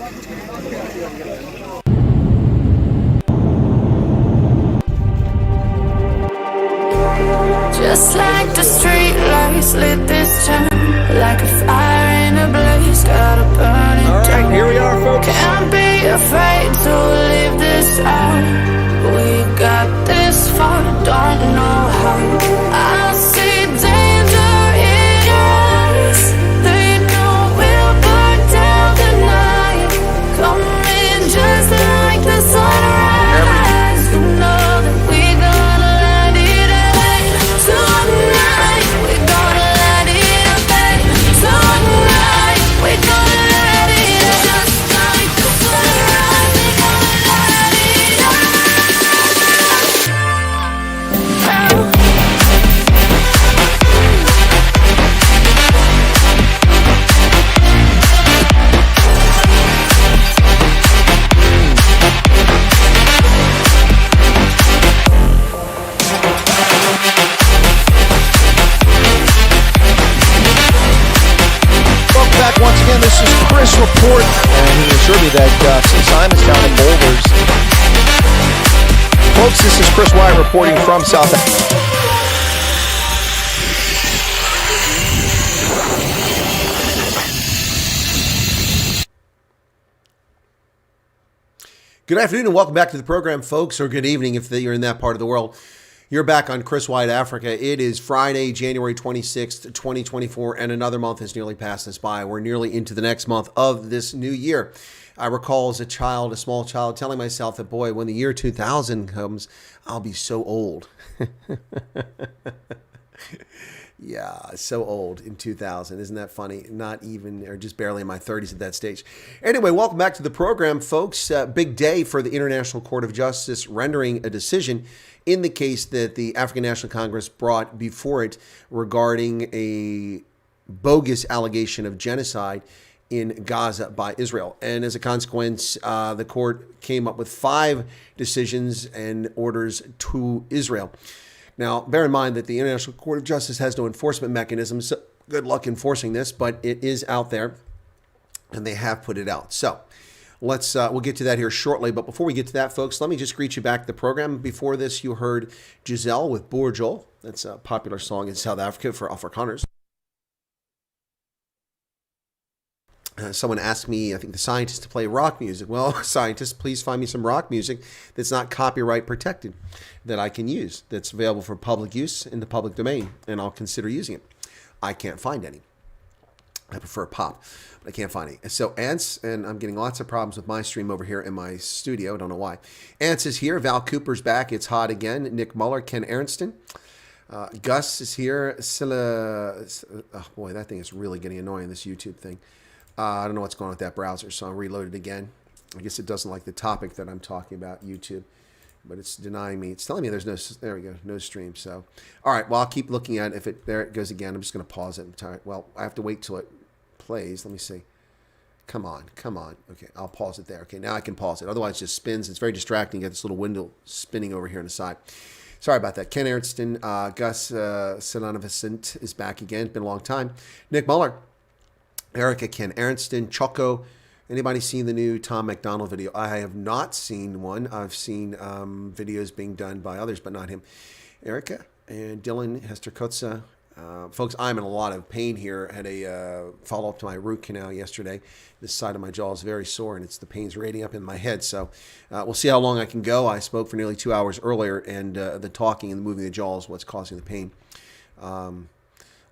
Just like the street lights lit this town, like a fire in a blaze, gotta burn it down. Alright, here we are, folks. Can't be afraid to leave this out. We got this far, don't know how. I see danger in us. They know we'll burn down the night. Coming just like the sunrise. You know that we gonna light it up. Tonight, we gonna light it up. Tonight, we gonna light it up. Just like the sunrise, we gonna light it up. Welcome back once again. This is Chris Report, and he assured me that St. Simon's down in Boulders. Folks, this is Chris Wyatt reporting from South Africa. Good afternoon and welcome back to the program, folks, or good evening if you're in that part of the world. You're back on Chris Wyatt Africa. It is Friday, January 26th, 2024, and another month has nearly passed us by. We're nearly into the next month of this new year. I recall as a child, a small child, telling myself that, boy, when the year 2000 comes, I'll be so old. Yeah, so old in 2000. Isn't that funny? Not even, or just barely in my 30s at that stage. Anyway, welcome back to the program, folks. Big day for the International Court of Justice rendering a decision in the case that the African National Congress brought before it regarding a bogus allegation of genocide in Gaza by Israel. And as a consequence, the court came up with 5 decisions and orders to Israel. Now, bear in mind that the International Court of Justice has no enforcement mechanism, so good luck enforcing this, but it is out there, and they have put it out. So we'll get to that here shortly. But before we get to that, folks, let me just greet you back to the program. Before this, you heard Giselle with Boer Joel. That's a popular song in South Africa for Afrikaners. Someone asked me, I think the scientist, to play rock music. Well, scientists, please find me some rock music that's not copyright protected that I can use, that's available for public use in the public domain, and I'll consider using it. I can't find any. I prefer pop, but I can't find any. So Ants, and I'm getting lots of problems with my stream over here in my studio. I don't know why. Ants is here. Val Cooper's back. It's hot again. Nick Muller, Ken Arnston. Gus is here. Scylla, oh boy, that thing is really getting annoying, this YouTube thing. I don't know what's going on with that browser, so I'll reload it again. I guess it doesn't like the topic that I'm talking about, YouTube, but it's denying me. It's telling me there's no, there we go, no stream. So, all right, well, I'll keep looking at it. If it, there it goes again. I'm just going to pause it. Well, I have to wait till it plays. Let me see. Come on. Okay, I'll pause it there. Okay, now I can pause it. Otherwise, it just spins. It's very distracting. You get this little window spinning over here on the side. Sorry about that. Ken Arnston, Gus Silanovicent is back again. It's been a long time. Nick Muller. Erica, Ken Arnston, Choco. Anybody seen the new Tom McDonald video? I have not seen one. I've seen videos being done by others, but not him. Erica and Dylan, Hester Kotza. Folks, I'm in a lot of pain here. I had a follow-up to my root canal yesterday. This side of my jaw is very sore, and it's the pain's radiating up in my head. So we'll see how long I can go. I spoke for nearly 2 hours earlier, and the talking and the moving of the jaw is what's causing the pain.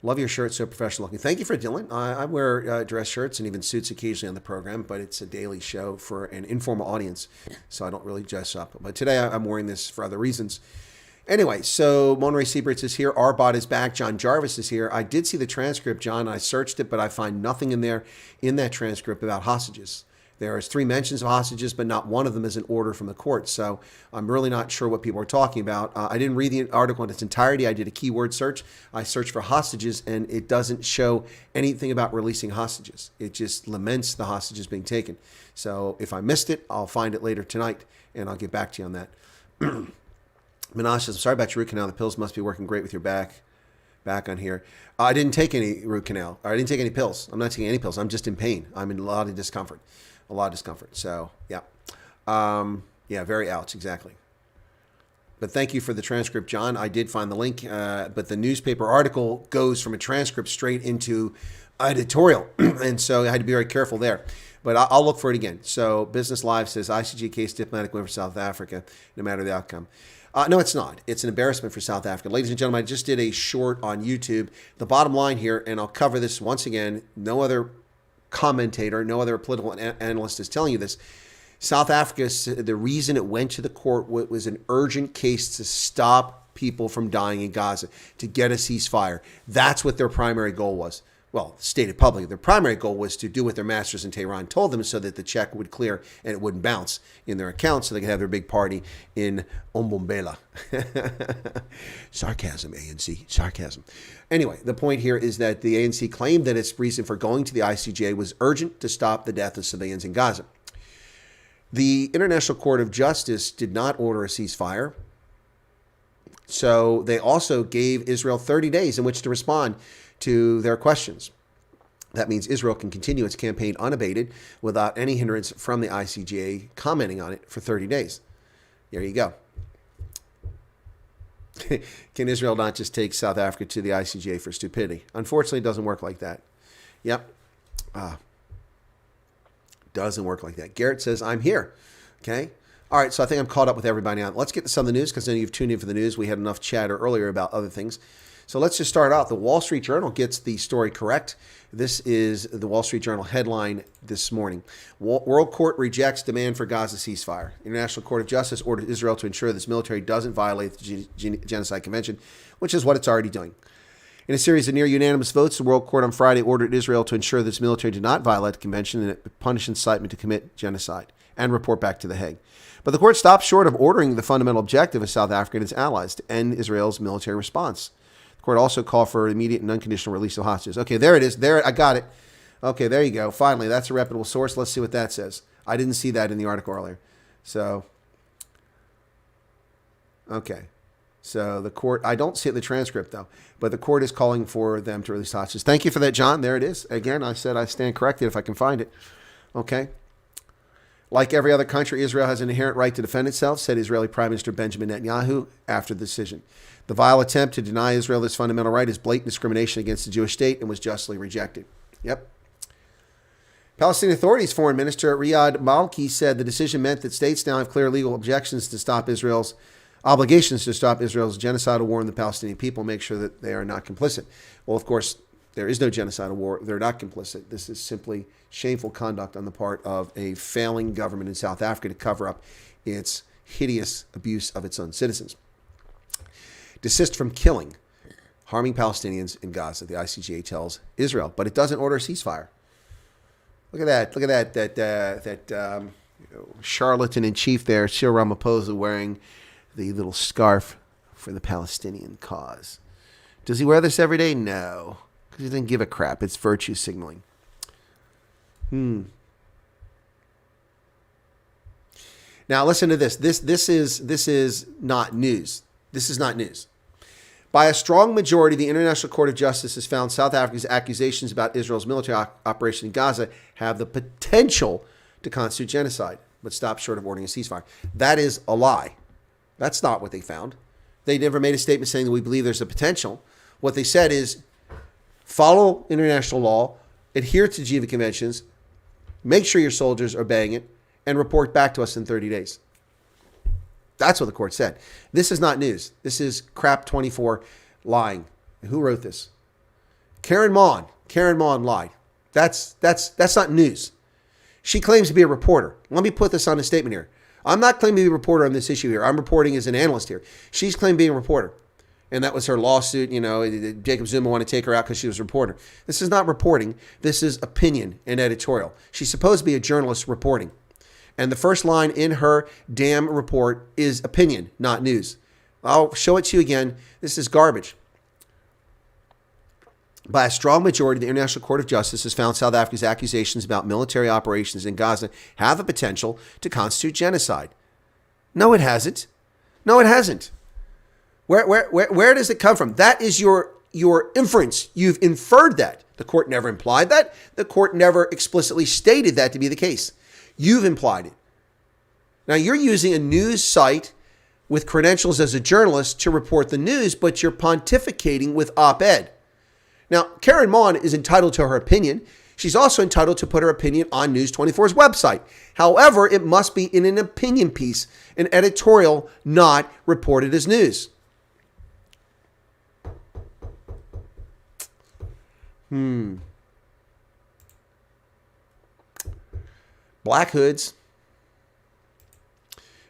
Love your shirt, so professional looking. Thank you for Dylan. I wear dress shirts and even suits occasionally on the program, but it's a daily show for an informal audience, so I don't really dress up. But today I'm wearing this for other reasons. Anyway, so Monterey Seabrits is here. Arbot is back. John Jarvis is here. I did see the transcript, John. I searched it, but I find nothing in there in that transcript about hostages. There is 3 mentions of hostages, but not one of them is an order from the court. So I'm really not sure what people are talking about. I didn't read the article in its entirety. I did a keyword search. I searched for hostages, and it doesn't show anything about releasing hostages. It just laments the hostages being taken. So if I missed it, I'll find it later tonight, and I'll get back to you on that. Minash says, I'm sorry about your root canal. The pills must be working great with your back back on here. I didn't take any root canal. Or I didn't take any pills. I'm not taking any pills. I'm just in pain. I'm in a lot of discomfort. So, yeah. Yeah, very ouch, exactly. But thank you for the transcript, John. I did find the link, but the newspaper article goes from a transcript straight into editorial, and so I had to be very careful there. But I'll look for it again. So Business Live says, ICJ case diplomatic win for South Africa, no matter the outcome. No, it's not. It's an embarrassment for South Africa. Ladies and gentlemen, I just did a short on YouTube. The bottom line here, and I'll cover this once again, no other commentator, no other political analyst is telling you this. South Africa, the reason it went to the court was an urgent case to stop people from dying in Gaza, to get a ceasefire. That's what their primary goal was. Well, stated publicly, their primary goal was to do what their masters in Tehran told them so that the check would clear and it wouldn't bounce in their account so they could have their big party in Ombombela. Sarcasm, ANC, sarcasm. Anyway, the point here is that the ANC claimed that its reason for going to the ICJ was urgent to stop the death of civilians in Gaza. The International Court of Justice did not order a ceasefire, so they also gave Israel 30 days in which to respond to their questions. That means Israel can continue its campaign unabated without any hindrance from the ICJ commenting on it for 30 days. There you go. Can Israel not just take South Africa to the ICJ for stupidity? Unfortunately, it doesn't work like that. Yep. Doesn't work like that. Garrett says, I'm here. Okay. All right. So I think I'm caught up with everybody now. Let's get to some of the news because then you've tuned in for the news. We had enough chatter earlier about other things. So let's just start out. The Wall Street Journal gets the story correct. This is the Wall Street Journal headline this morning. World Court rejects demand for Gaza ceasefire. International Court of Justice ordered Israel to ensure this military doesn't violate the Genocide Convention, which is what it's already doing. In a series of near unanimous votes, the World Court on Friday ordered Israel to ensure that its military did not violate the convention and punish incitement to commit genocide and report back to The Hague. But the court stopped short of ordering the fundamental objective of South Africa and its allies to end Israel's military response. The court also called for immediate and unconditional release of hostages. Okay, there it is. There, I got it. Okay, there you go. Finally, that's a reputable source. Let's see what that says. I didn't see that in the article earlier. So, okay. So the court, I don't see it in the transcript though, but the court is calling for them to release hostages. Thank you for that, John. There it is. Again, I said I stand corrected if I can find it. Okay. Like every other country, Israel has an inherent right to defend itself, said Israeli Prime Minister Benjamin Netanyahu after the decision. The vile attempt to deny Israel this fundamental right is blatant discrimination against the Jewish state and was justly rejected. Yep. Palestinian Authorities Foreign Minister Riyad Malki said the decision meant that states now have clear legal obligations to stop Israel's genocidal war on the Palestinian people, make sure that they are not complicit. Well, of course, there is no genocidal war. They're not complicit. This is simply shameful conduct on the part of a failing government in South Africa to cover up its hideous abuse of its own citizens. Desist from killing, harming Palestinians in Gaza, the ICJ tells Israel, but it doesn't order a ceasefire. Look at that charlatan in chief there, Cyril Ramaphosa, wearing the little scarf for the Palestinian cause. Does he wear this every day? No, because he doesn't give a crap. It's virtue signaling. Now listen to this. This is not news. This is not news. By a strong majority, the International Court of Justice has found South Africa's accusations about Israel's military operation in Gaza have the potential to constitute genocide, but stopped short of ordering a ceasefire. That is a lie. That's not what they found. They never made a statement saying that we believe there's a potential. What they said is follow international law, adhere to Geneva Conventions, make sure your soldiers are obeying it, and report back to us in 30 days. That's what the court said. This is not news. This is crap 24 lying. Who wrote this? Karen Maughan. Karen Maughan lied. That's not news. She claims to be a reporter. Let me put this on a statement here. I'm not claiming to be a reporter on this issue here. I'm reporting as an analyst here. She's claimed being a reporter. And that was her lawsuit. You know, Jacob Zuma wanted to take her out because she was a reporter. This is not reporting. This is opinion and editorial. She's supposed to be a journalist reporting. And the first line in her damn report is opinion, not news. I'll show it to you again. This is garbage. By a strong majority, the International Court of Justice has found South Africa's accusations about military operations in Gaza have the potential to constitute genocide. No, it hasn't. No, it hasn't. Where does it come from? That is your your inference. You've inferred that. The court never implied that. The court never explicitly stated that to be the case. You've implied it. Now, you're using a news site with credentials as a journalist to report the news, but you're pontificating with op-ed. Now, Karen Maughan is entitled to her opinion. She's also entitled to put her opinion on News 24's website. However, it must be in an opinion piece, an editorial, not reported as news. Black hoods.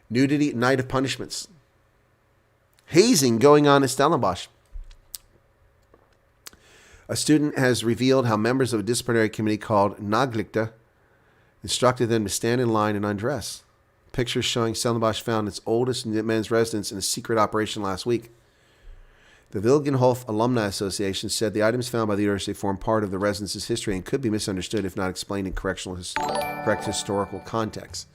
Nudity, night of punishments. Hazing going on at Stellenbosch. A student has revealed how members of a disciplinary committee called Nicklin instructed them to stand in line and undress. Pictures showing Stellenbosch found its oldest men's residence in a secret operation last week. The Bezuidenhout Alumni Association said the items found by the university form part of the residence's history and could be misunderstood if not explained in correct historical context.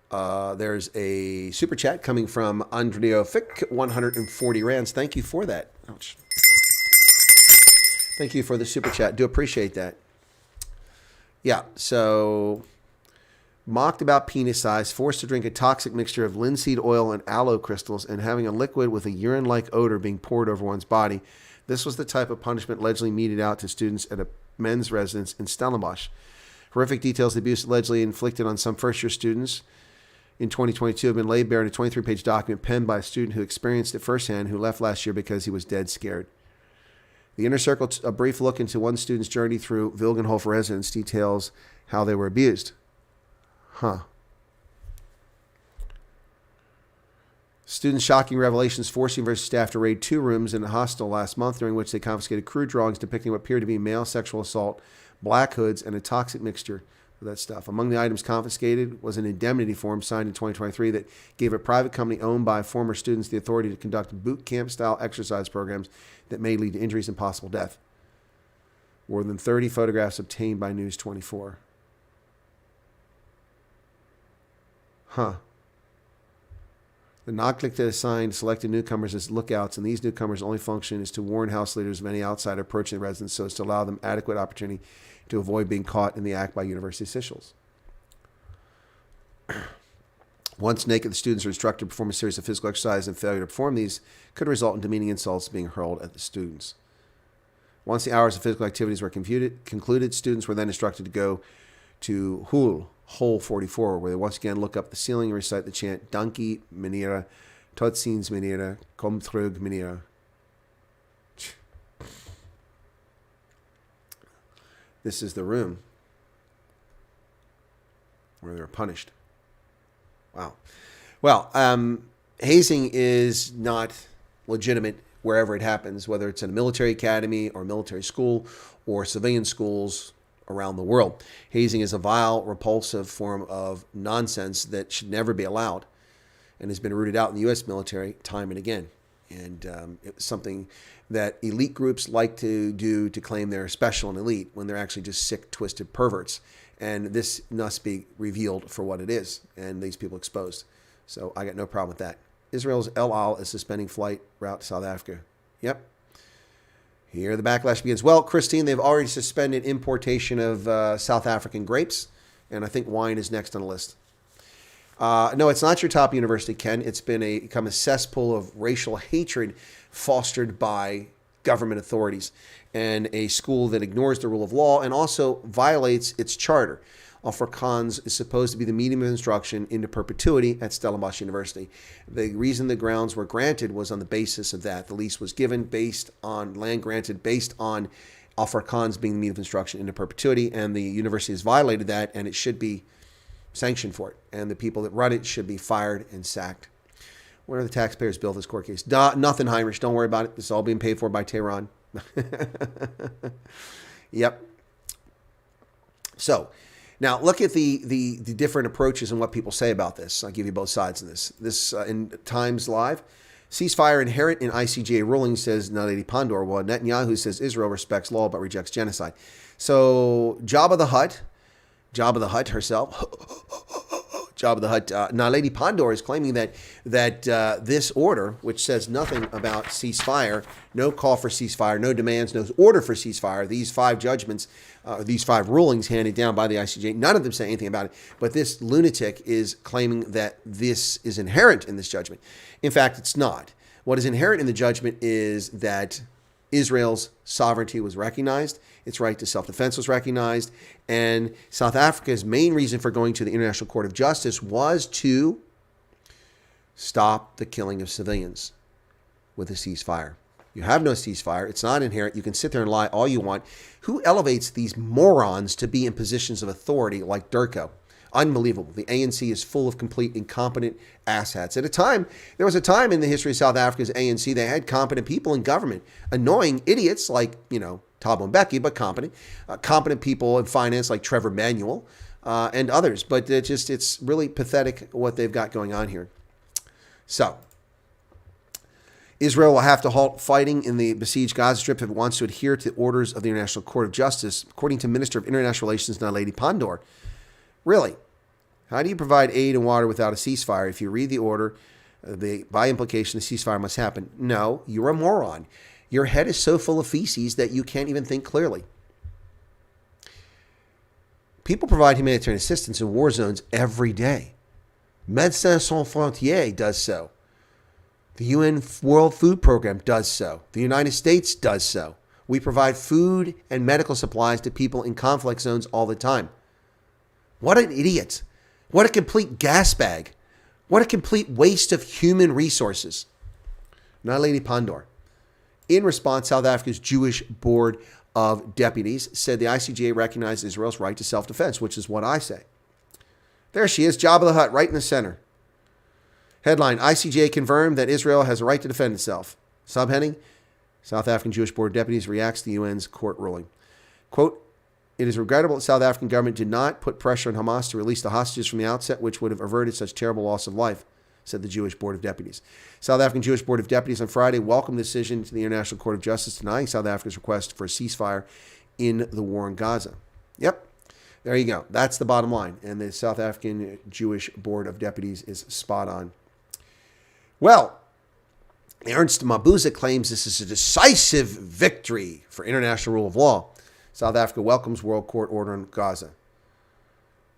There's a super chat coming from Andrea Fick, 140 rands. Thank you for that. Ouch. Thank you for the super chat. Do appreciate that. Yeah, so mocked about penis size, forced to drink a toxic mixture of linseed oil and aloe crystals, and having a liquid with a urine-like odor being poured over one's body. This was the type of punishment allegedly meted out to students at a men's residence in Stellenbosch. Horrific details of the abuse allegedly inflicted on some first-year students in 2022 have been laid bare in a 23-page document penned by a student who experienced it firsthand, who left last year because he was dead scared. The Inner Circle, a brief look into one student's journey through Bezuidenhout residence, details how they were abused. Students' shocking revelations forced university staff to raid 2 rooms in a hostel last month, during which they confiscated crude drawings depicting what appeared to be male sexual assault, black hoods, and a toxic mixture of that stuff. Among the items confiscated was an indemnity form signed in 2023 that gave a private company owned by former students the authority to conduct boot camp-style exercise programs that may lead to injuries and possible death. More than 30 photographs obtained by News 24. The Nicklin assigned selected newcomers as lookouts, and these newcomers' only function is to warn house leaders of any outsider approaching the residence so as to allow them adequate opportunity to avoid being caught in the act by university officials. Once naked, the students are instructed to perform a series of physical exercises, and failure to perform these could result in demeaning insults being hurled at the students. Once the hours of physical activities were concluded, students were then instructed to go to Hole 44, where they once again look up the ceiling and recite the chant, Dankie, meneer, tot ziens, meneer, kom terug, meneer. This is the room where they're punished. Wow. Well, hazing is not legitimate wherever it happens, whether it's in a military academy or military school or civilian schools around the world. Hazing is a vile, repulsive form of nonsense that should never be allowed and has been rooted out in the U.S. military time and again. And it's something that elite groups like to do to claim they're special and elite when they're actually just sick, twisted perverts. And this must be revealed for what it is, and these people exposed. So I got no problem with that. Israel's El Al is suspending flight route to South Africa. Yep. Here the backlash begins. Well, Christine, they've already suspended importation of South African grapes, and I think wine is next on the list. No, it's not your top university, Ken. It's become a cesspool of racial hatred fostered by government authorities, and a school that ignores the rule of law and also violates its charter. Afrikaans is supposed to be the medium of instruction into perpetuity at Stellenbosch University. The reason the grounds were granted was on the basis of that. The lease was given based on land granted based on Afrikaans being the medium of instruction into perpetuity, and the university has violated that, and it should be sanctioned for it. And the people that run it should be fired and sacked. What are the taxpayers' bill this court case? Nothing, Heinrich. Don't worry about it. This is all being paid for by Tehran. Yep. So, now look at the different approaches and what people say about this. I'll give you both sides of this. This in Times Live, ceasefire inherent in ICJ ruling, says Naledi Pandor, while Netanyahu says Israel respects law but rejects genocide. So Jabba the Hutt herself, Job of the Hut. Now, Lady Pandor is claiming that this order, which says nothing about ceasefire, no call for ceasefire, no demands, no order for ceasefire, these 5 judgments, these 5 rulings handed down by the ICJ, none of them say anything about it. But this lunatic is claiming that this is inherent in this judgment. In fact, it's not. What is inherent in the judgment is that Israel's sovereignty was recognized, its right to self-defense was recognized, and South Africa's main reason for going to the International Court of Justice was to stop the killing of civilians with a ceasefire. You have no ceasefire. It's not inherent. You can sit there and lie all you want. Who elevates these morons to be in positions of authority like Durko? Unbelievable. The ANC is full of complete incompetent asshats. There was a time in the history of South Africa's ANC, they had competent people in government. Annoying idiots like, Thabo Mbeki, but competent. Competent people in finance like Trevor Manuel and others. But it's really pathetic what they've got going on here. So, Israel will have to halt fighting in the besieged Gaza Strip if it wants to adhere to the orders of the International Court of Justice, according to Minister of International Relations, Naledi Pandor. Really? How do you provide aid and water without a ceasefire? If you read the order, by implication, a ceasefire must happen. No, you're a moron. Your head is so full of feces that you can't even think clearly. People provide humanitarian assistance in war zones every day. Médecins Sans Frontières does so. The UN World Food Program does so. The United States does so. We provide food and medical supplies to people in conflict zones all the time. What an idiot. What a complete gas bag. What a complete waste of human resources. Now, Lady Pandor. In response, South Africa's Jewish Board of Deputies said the ICJ recognized Israel's right to self-defense, which is what I say. There she is, Job of the Hut, right in the center. Headline, ICJ confirmed that Israel has a right to defend itself. Subheading, South African Jewish Board of Deputies reacts to the UN's court ruling. Quote, it is regrettable that the South African government did not put pressure on Hamas to release the hostages from the outset, which would have averted such terrible loss of life, said the Jewish Board of Deputies. South African Jewish Board of Deputies on Friday welcomed the decision to the International Court of Justice denying South Africa's request for a ceasefire in the war in Gaza. Yep, there you go. That's the bottom line. And the South African Jewish Board of Deputies is spot on. Well, Ernst Mabuza claims this is a decisive victory for international rule of law. South Africa welcomes World Court order on Gaza.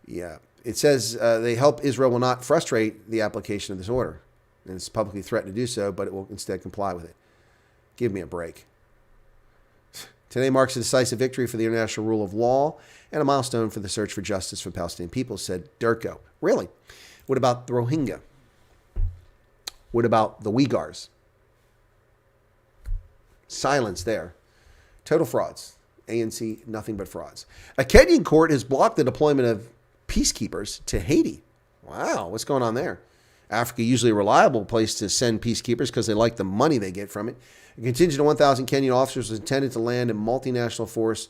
Yeah. It says they hope Israel will not frustrate the application of this order. And it's publicly threatened to do so, but it will instead comply with it. Give me a break. Today marks a decisive victory for the international rule of law and a milestone for the search for justice for Palestinian people, said Durko. Really? What about the Rohingya? What about the Uyghurs? Silence there. Total frauds. ANC, nothing but frauds. A Kenyan court has blocked the deployment of peacekeepers to Haiti. Wow, what's going on there? Africa, usually a reliable place to send peacekeepers because they like the money they get from it. A contingent of 1,000 Kenyan officers was intended to land a multinational force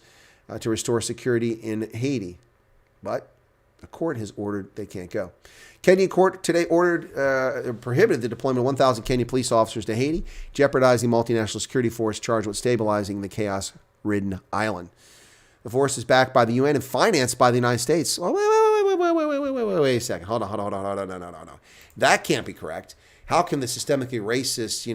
to restore security in Haiti. But the court has ordered they can't go. Kenyan court today prohibited the deployment of 1,000 Kenyan police officers to Haiti, jeopardizing multinational security force charged with stabilizing the chaos-ridden island. The force is backed by the UN and financed by the United States. Oh, wait a second. Hold on. No. That can't be correct. How can the systemically racist,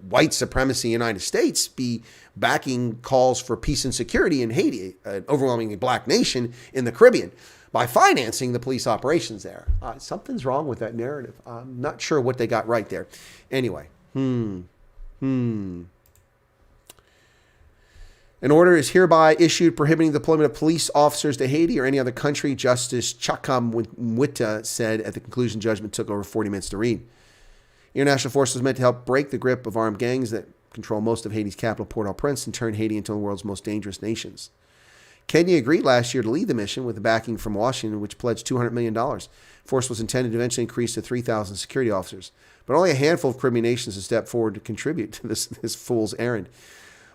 white supremacy United States be backing calls for peace and security in Haiti, an overwhelmingly black nation in the Caribbean, by financing the police operations there? Something's wrong with that narrative. I'm not sure what they got right there. Anyway, An order is hereby issued prohibiting the deployment of police officers to Haiti or any other country, Justice Chakam Mwita said at the conclusion. Judgment took over 40 minutes to read. International force was meant to help break the grip of armed gangs that control most of Haiti's capital, Port-au-Prince, and turn Haiti into one of the world's most dangerous nations. Kenya agreed last year to lead the mission with the backing from Washington, which pledged $200 million. Force was intended to eventually increase to 3,000 security officers. But only a handful of Caribbean nations have stepped forward to contribute to this fool's errand.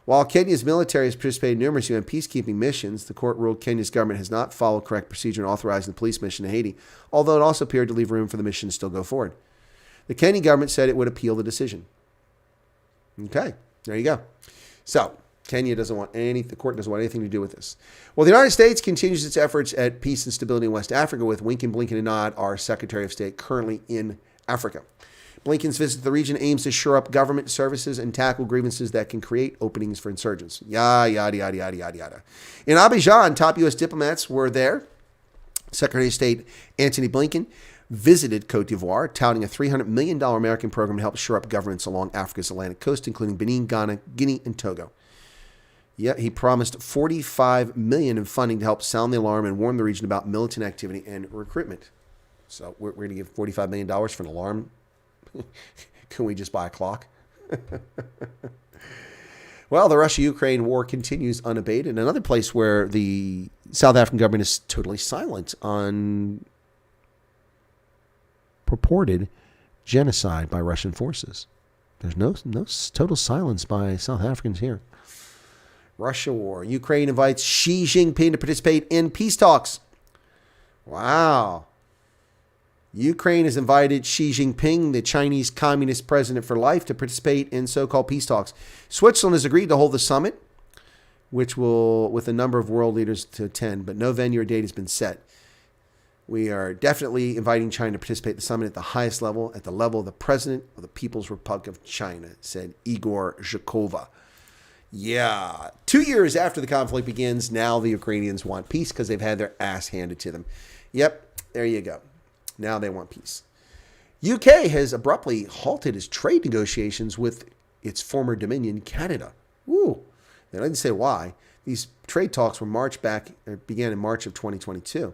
While Kenya's military has participated in numerous UN peacekeeping missions, the court ruled Kenya's government has not followed correct procedure in authorizing the police mission to Haiti, although it also appeared to leave room for the mission to still go forward. The Kenyan government said it would appeal the decision. Okay, there you go. So, Kenya doesn't want the court doesn't want anything to do with this. Well, the United States continues its efforts at peace and stability in West Africa with Wink and Blinken and Nod, our Secretary of State, currently in Africa. Blinken's visit to the region aims to shore up government services and tackle grievances that can create openings for insurgents. Yada, yada, yada, yada, yada, yada. In Abidjan, top U.S. diplomats were there. Secretary of State Antony Blinken visited Cote d'Ivoire, touting a $300 million American program to help shore up governments along Africa's Atlantic coast, including Benin, Ghana, Guinea, and Togo. Yeah, he promised $45 million in funding to help sound the alarm and warn the region about militant activity and recruitment. So we're going to give $45 million for an alarm. Can we just buy a clock? Well, the Russia-Ukraine war continues unabated. Another place where the South African government is totally silent on purported genocide by Russian forces. There's no total silence by South Africans here. Russia war. Ukraine invites Xi Jinping to participate in peace talks. Wow. Ukraine has invited Xi Jinping, the Chinese Communist president for life, to participate in so-called peace talks. Switzerland has agreed to hold the summit, which will, with a number of world leaders to attend, but no venue or date has been set. We are definitely inviting China to participate in the summit at the highest level, at the level of the president of the People's Republic of China, said Igor Zhukova. Yeah. 2 years after the conflict begins, now the Ukrainians want peace because they've had their ass handed to them. Yep, there you go. Now they want peace. UK has abruptly halted its trade negotiations with its former dominion, Canada. Ooh. They didn't say why. These trade talks began in March of 2022.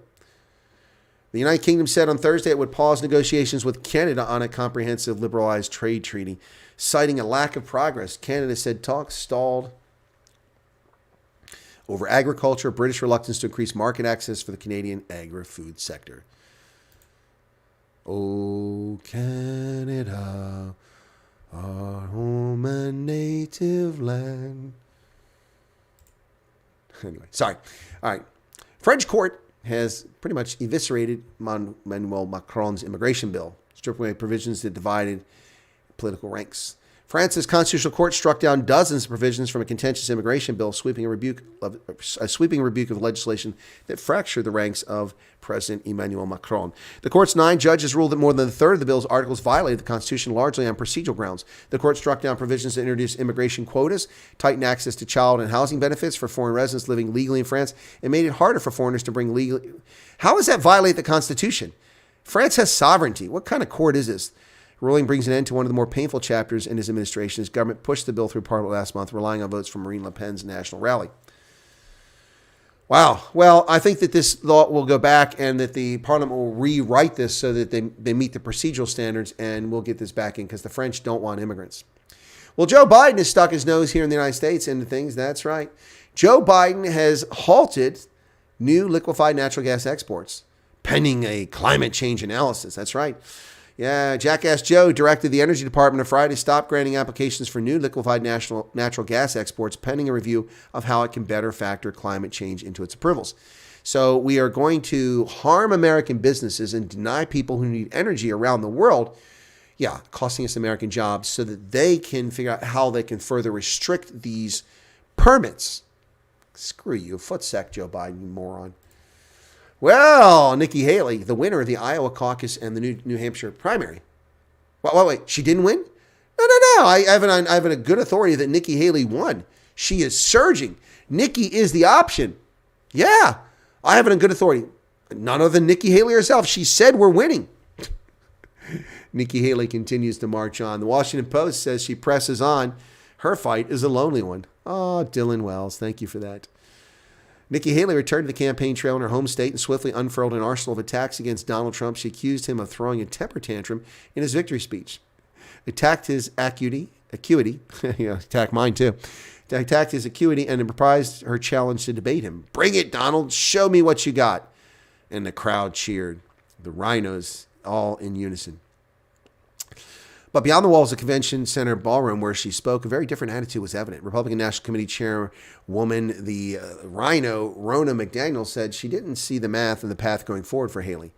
The United Kingdom said on Thursday it would pause negotiations with Canada on a comprehensive liberalized trade treaty, citing a lack of progress. Canada said talks stalled over agriculture, British reluctance to increase market access for the Canadian agri-food sector. Oh, Canada, our home and native land. Anyway, sorry. All right. French court has pretty much eviscerated Emmanuel Macron's immigration bill, stripping away provisions that divided political ranks. France's constitutional court struck down dozens of provisions from a contentious immigration bill, sweeping rebuke of legislation that fractured the ranks of President Emmanuel Macron. The court's 9 judges ruled that more than a third of the bill's articles violated the Constitution, largely on procedural grounds. The court struck down provisions that introduced immigration quotas, tightened access to child and housing benefits for foreign residents living legally in France, and made it harder for foreigners to bring legally. How does that violate the Constitution? France has sovereignty. What kind of court is this? Ruling brings an end to one of the more painful chapters in his administration. His government pushed the bill through Parliament last month, relying on votes from Marine Le Pen's national rally. Wow. Well, I think that this law will go back and that the Parliament will rewrite this so that they meet the procedural standards, and we'll get this back in because the French don't want immigrants. Well, Joe Biden has stuck his nose here in the United States into things. That's right. Joe Biden has halted new liquefied natural gas exports, pending a climate change analysis. That's right. Yeah, Jackass Joe directed the Energy Department on Friday to stop granting applications for new liquefied natural gas exports pending a review of how it can better factor climate change into its approvals. So we are going to harm American businesses and deny people who need energy around the world, costing us American jobs so that they can figure out how they can further restrict these permits. Screw you, footsack Joe Biden, you moron. Well, Nikki Haley, the winner of the Iowa caucus and the New Hampshire primary. Wait, she didn't win? No. I have a good authority that Nikki Haley won. She is surging. Nikki is the option. Yeah, I have it on good authority. None other than Nikki Haley herself. She said we're winning. Nikki Haley continues to march on. The Washington Post says she presses on. Her fight is a lonely one. Oh, Dylan Wells, thank you for that. Nikki Haley returned to the campaign trail in her home state and swiftly unfurled an arsenal of attacks against Donald Trump. She accused him of throwing a temper tantrum in his victory speech. Attacked his acuity, attack mine too. Attacked his acuity and reprised her challenge to debate him. Bring it, Donald. Show me what you got. And the crowd cheered. The rhinos all in unison. But beyond the walls of the convention center ballroom where she spoke, a very different attitude was evident. Republican National Committee Chairwoman, the Rhino, Rona McDaniel, said she didn't see the math and the path going forward for Haley.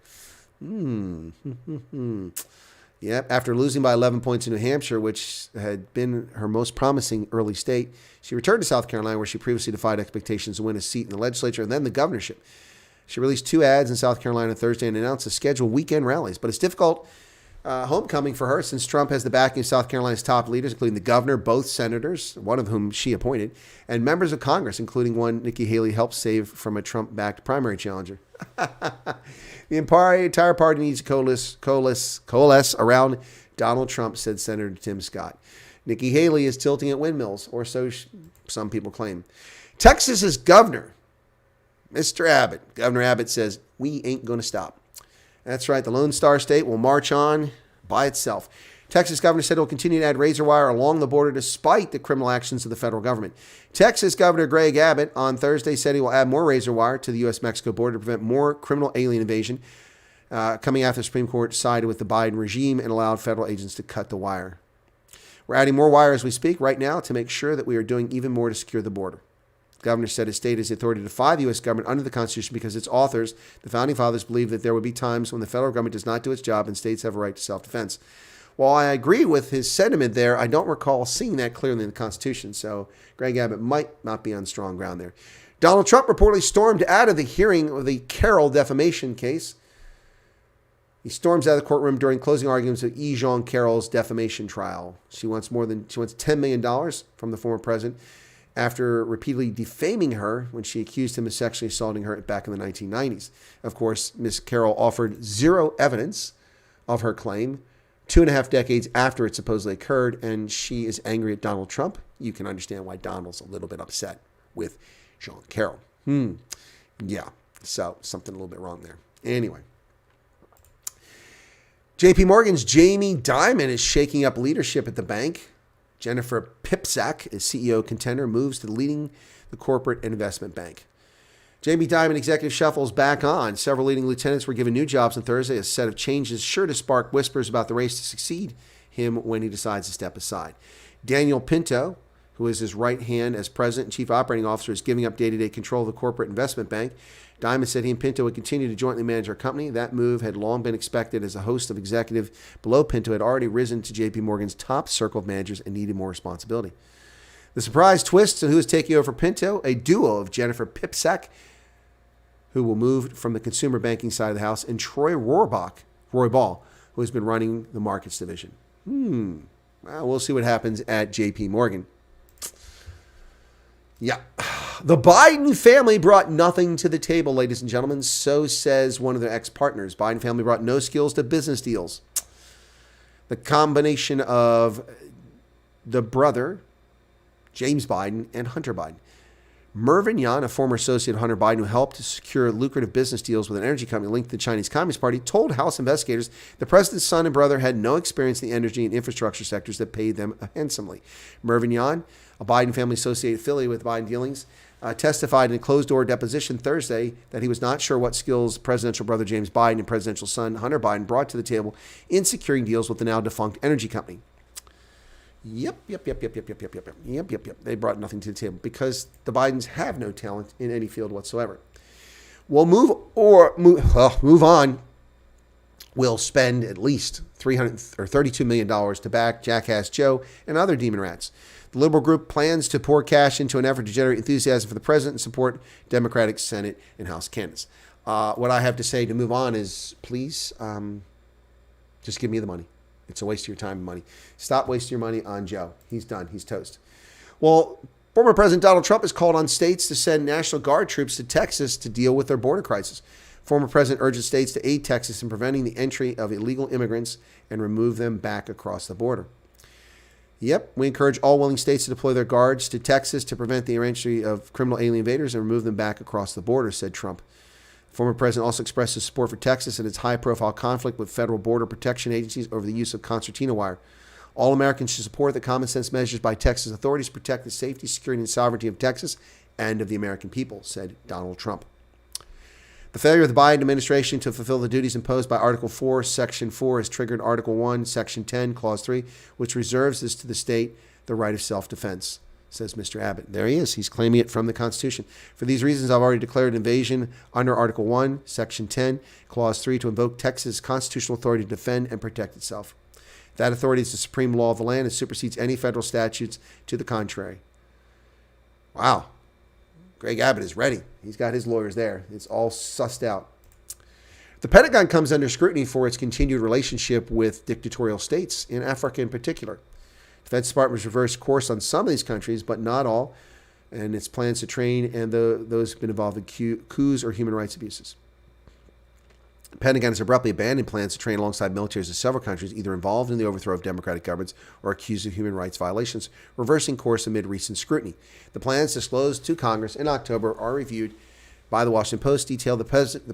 Yep, after losing by 11 points in New Hampshire, which had been her most promising early state, she returned to South Carolina, where she previously defied expectations to win a seat in the legislature and then the governorship. She released 2 ads in South Carolina Thursday and announced a scheduled weekend rallies. But it's difficult homecoming for her since Trump has the backing of South Carolina's top leaders, including the governor, both senators, one of whom she appointed, and members of Congress, including one Nikki Haley helped save from a Trump-backed primary challenger. The entire party needs to coalesce around Donald Trump, said Senator Tim Scott. Nikki Haley is tilting at windmills, or so some people claim. Texas's governor, Mr. Abbott. Governor Abbott says, we ain't going to stop. That's right. The Lone Star State will march on by itself. Texas governor said it will continue to add razor wire along the border despite the criminal actions of the federal government. Texas Governor Greg Abbott on Thursday said he will add more razor wire to the U.S.-Mexico border to prevent more criminal alien invasion, coming after the Supreme Court sided with the Biden regime and allowed federal agents to cut the wire. We're adding more wire as we speak right now to make sure that we are doing even more to secure the border. The governor said his state has the authority to defy the U.S. government under the Constitution because its authors, the Founding Fathers, believed that there would be times when the federal government does not do its job and states have a right to self-defense. While I agree with his sentiment there, I don't recall seeing that clearly in the Constitution, so Greg Abbott might not be on strong ground there. Donald Trump reportedly stormed out of the hearing of the Carroll defamation case. He storms out of the courtroom during closing arguments of E. Jean Carroll's defamation trial. She wants $10 million from the former president after repeatedly defaming her when she accused him of sexually assaulting her back in the 1990s. Of course, Ms. Carroll offered zero evidence of her claim 2.5 decades after it supposedly occurred, and she is angry at Donald Trump. You can understand why Donald's a little bit upset with Jean Carroll. Yeah, so something a little bit wrong there. Anyway. JP Morgan's Jamie Dimon is shaking up leadership at the bank. Jennifer Pipsack, a CEO contender, moves to leading the corporate investment bank. Jamie Dimon executive shuffles back on. Several leading lieutenants were given new jobs on Thursday. A set of changes sure to spark whispers about the race to succeed him when he decides to step aside. Daniel Pinto, who is his right hand as president and chief operating officer, is giving up day-to-day control of the corporate investment bank. Dimon said he and Pinto would continue to jointly manage our company. That move had long been expected as a host of executives below Pinto had already risen to JP Morgan's top circle of managers and needed more responsibility. The surprise twist to who is taking over for Pinto, a duo of Jennifer Pipsack, who will move from the consumer banking side of the house, and Roy Ball, who has been running the markets division. Well, we'll see what happens at JP Morgan. Yeah. The Biden family brought nothing to the table, ladies and gentlemen. So says one of their ex-partners. Biden family brought no skills to business deals. The combination of the brother, James Biden, and Hunter Biden. Mervyn Yan, a former associate of Hunter Biden who helped to secure lucrative business deals with an energy company linked to the Chinese Communist Party, told House investigators the president's son and brother had no experience in the energy and infrastructure sectors that paid them handsomely. Mervyn Yan, a Biden family associate affiliated with Biden dealings, testified in a closed-door deposition Thursday that he was not sure what skills presidential brother James Biden and presidential son Hunter Biden brought to the table in securing deals with the now defunct energy company. Yep. They brought nothing to the table because the Bidens have no talent in any field whatsoever. We'll move on. We'll spend at least $32 million to back Jackass Joe and other demon rats. The liberal group plans to pour cash into an effort to generate enthusiasm for the president and support Democratic Senate and House candidates. What I have to say to move on is, please, just give me the money. It's a waste of your time and money. Stop wasting your money on Joe. He's done. He's toast. Well, former President Donald Trump has called on states to send National Guard troops to Texas to deal with their border crisis. Former president urges states to aid Texas in preventing the entry of illegal immigrants and remove them back across the border. Yep, we encourage all willing states to deploy their guards to Texas to prevent the entry of criminal alien invaders and remove them back across the border, said Trump. Former president also expressed his support for Texas in its high-profile conflict with federal border protection agencies over the use of concertina wire. All Americans should support the common-sense measures by Texas authorities to protect the safety, security, and sovereignty of Texas and of the American people, said Donald Trump. The failure of the Biden administration to fulfill the duties imposed by Article 4, Section 4 has triggered Article 1, Section 10, Clause 3, which reserves this to the state, the right of self-defense, says Mr. Abbott. There he is. He's claiming it from the Constitution. For these reasons, I've already declared invasion under Article 1, Section 10, Clause 3 to invoke Texas' constitutional authority to defend and protect itself. That authority is the supreme law of the land and supersedes any federal statutes to the contrary. Wow. Greg Abbott is ready. He's got his lawyers there. It's all sussed out. The Pentagon comes under scrutiny for its continued relationship with dictatorial states, in Africa in particular. The Defense Department has reversed course on some of these countries, but not all, and its plans to train and those have been involved in coups or human rights abuses. The Pentagon has abruptly abandoned plans to train alongside militaries of several countries either involved in the overthrow of democratic governments or accused of human rights violations, reversing course amid recent scrutiny. The plans disclosed to Congress in October are reviewed by the Washington Post, detail the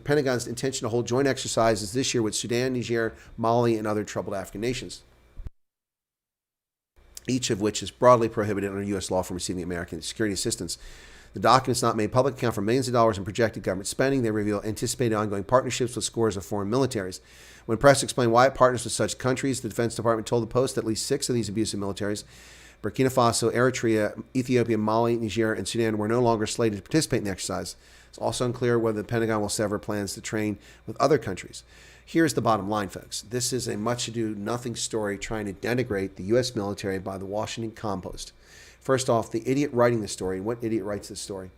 Pentagon's intention to hold joint exercises this year with Sudan, Niger, Mali, and other troubled African nations, each of which is broadly prohibited under U.S. law from receiving American security assistance. The documents not made public account for millions of dollars in projected government spending. They reveal anticipated ongoing partnerships with scores of foreign militaries. When press explained why it partners with such countries, the Defense Department told the Post that at least 6 of these abusive militaries, Burkina Faso, Eritrea, Ethiopia, Mali, Niger, and Sudan, were no longer slated to participate in the exercise. It's also unclear whether the Pentagon will sever plans to train with other countries. Here's the bottom line, folks. This is a much-ado-nothing story trying to denigrate the U.S. military by the Washington Compost. First off, the idiot writing the story. What idiot writes this story?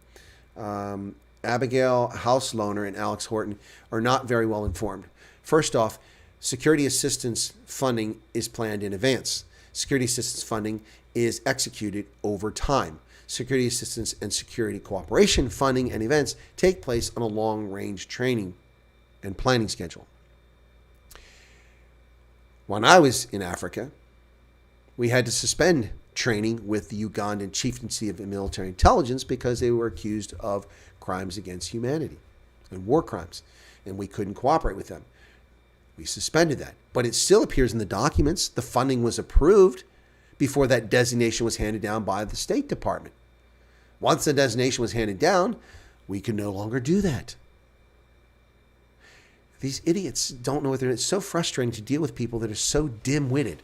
Abigail Housloner and Alex Horton are not very well informed. First off, security assistance funding is planned in advance. Security assistance funding is executed over time. Security assistance and security cooperation funding and events take place on a long-range training and planning schedule. When I was in Africa, we had to suspend training with the Ugandan Chieftaincy of Military Intelligence because they were accused of crimes against humanity and war crimes, and we couldn't cooperate with them. We suspended that, but it still appears in the documents. The funding was approved before that designation was handed down by the State Department. Once the designation was handed down, we could no longer do that. These idiots don't know what they're doing. It's so frustrating to deal with people that are so dim-witted.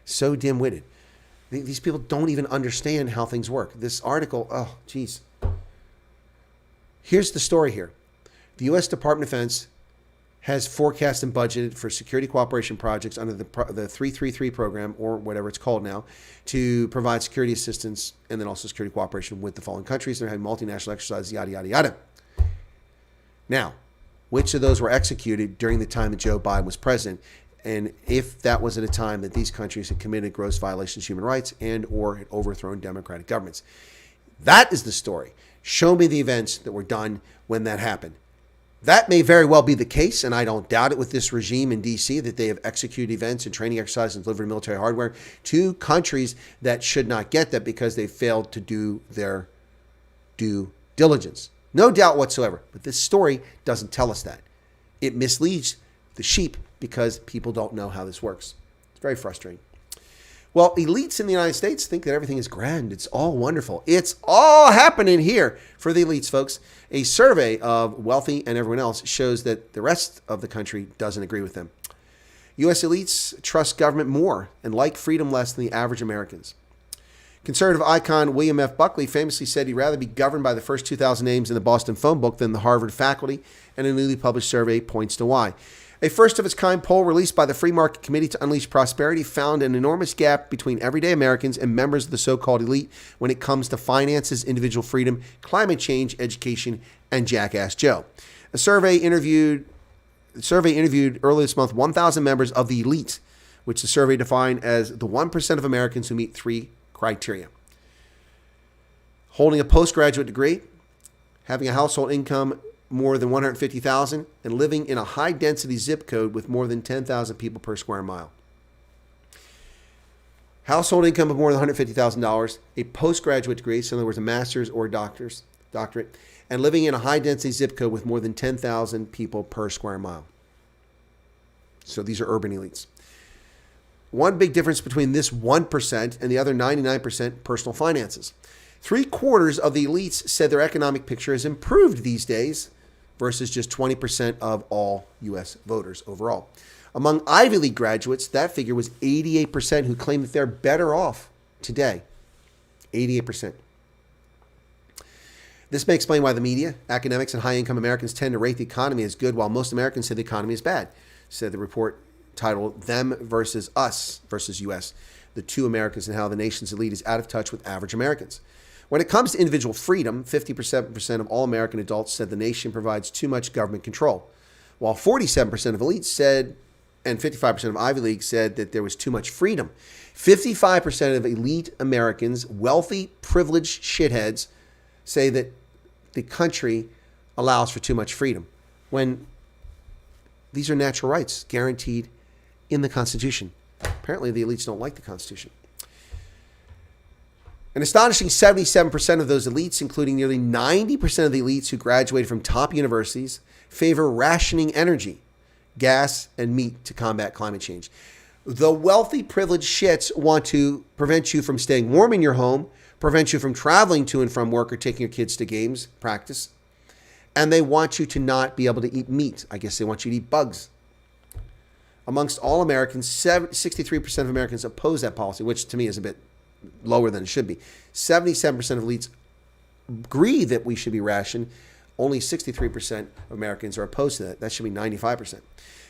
So dim-witted. These people don't even understand how things work. This article, oh, geez. Here's the story here. The U.S. Department of Defense has forecast and budgeted for security cooperation projects under the 333 program, or whatever it's called now, to provide security assistance and then also security cooperation with the following countries. They're having multinational exercises, yada, yada, yada. Now, which of those were executed during the time that Joe Biden was president? And if that was at a time that these countries had committed gross violations of human rights and or had overthrown democratic governments. That is the story. Show me the events that were done when that happened. That may very well be the case, and I don't doubt it with this regime in D.C. that they have executed events and training exercises and delivered military hardware to countries that should not get that because they failed to do their due diligence. No doubt whatsoever. But this story doesn't tell us that. It misleads the sheep because people don't know how this works. It's very frustrating. Well, elites in the United States think that everything is grand. It's all wonderful. It's all happening here for the elites, folks. A survey of wealthy and everyone else shows that the rest of the country doesn't agree with them. U.S. elites trust government more and like freedom less than the average Americans. Conservative icon William F. Buckley famously said he'd rather be governed by the first 2,000 names in the Boston phone book than the Harvard faculty, and a newly published survey points to why. A first-of-its-kind poll released by the Free Market Committee to Unleash Prosperity found an enormous gap between everyday Americans and members of the so-called elite when it comes to finances, individual freedom, climate change, education, and Jackass Joe. A survey interviewed earlier this month 1,000 members of the elite, which the survey defined as the 1% of Americans who meet 3 criteria: holding a postgraduate degree, having a household income more than $150,000, and living in a high-density zip code with more than 10,000 people per square mile. Household income of more than $150,000, a postgraduate degree, so in other words, a master's or doctorate, and living in a high-density zip code with more than 10,000 people per square mile. So these are urban elites. One big difference between this 1% and the other 99% personal finances. 3/4 of the elites said their economic picture has improved these days versus just 20% of all U.S. voters overall. Among Ivy League graduates, that figure was 88% who claim that they're better off today. 88%. This may explain why the media, academics, and high-income Americans tend to rate the economy as good while most Americans say the economy is bad, said the report titled Them Versus Us versus U.S., the two Americas and how the nation's elite is out of touch with average Americans. When it comes to individual freedom, 57% of all American adults said the nation provides too much government control, while 47% of elites said, and 55% of Ivy League said that there was too much freedom. 55% of elite Americans, wealthy, privileged shitheads, say that the country allows for too much freedom, when these are natural rights guaranteed in the Constitution. Apparently, the elites don't like the Constitution. An astonishing 77% of those elites, including nearly 90% of the elites who graduated from top universities, favor rationing energy, gas, and meat to combat climate change. The wealthy, privileged shits want to prevent you from staying warm in your home, prevent you from traveling to and from work or taking your kids to games, practice, and they want you to not be able to eat meat. I guess they want you to eat bugs. Amongst all Americans, 63% of Americans oppose that policy, which to me is a bit lower than it should be. 77% of elites agree that we should be rationed. Only 63% of Americans are opposed to that. That should be 95%.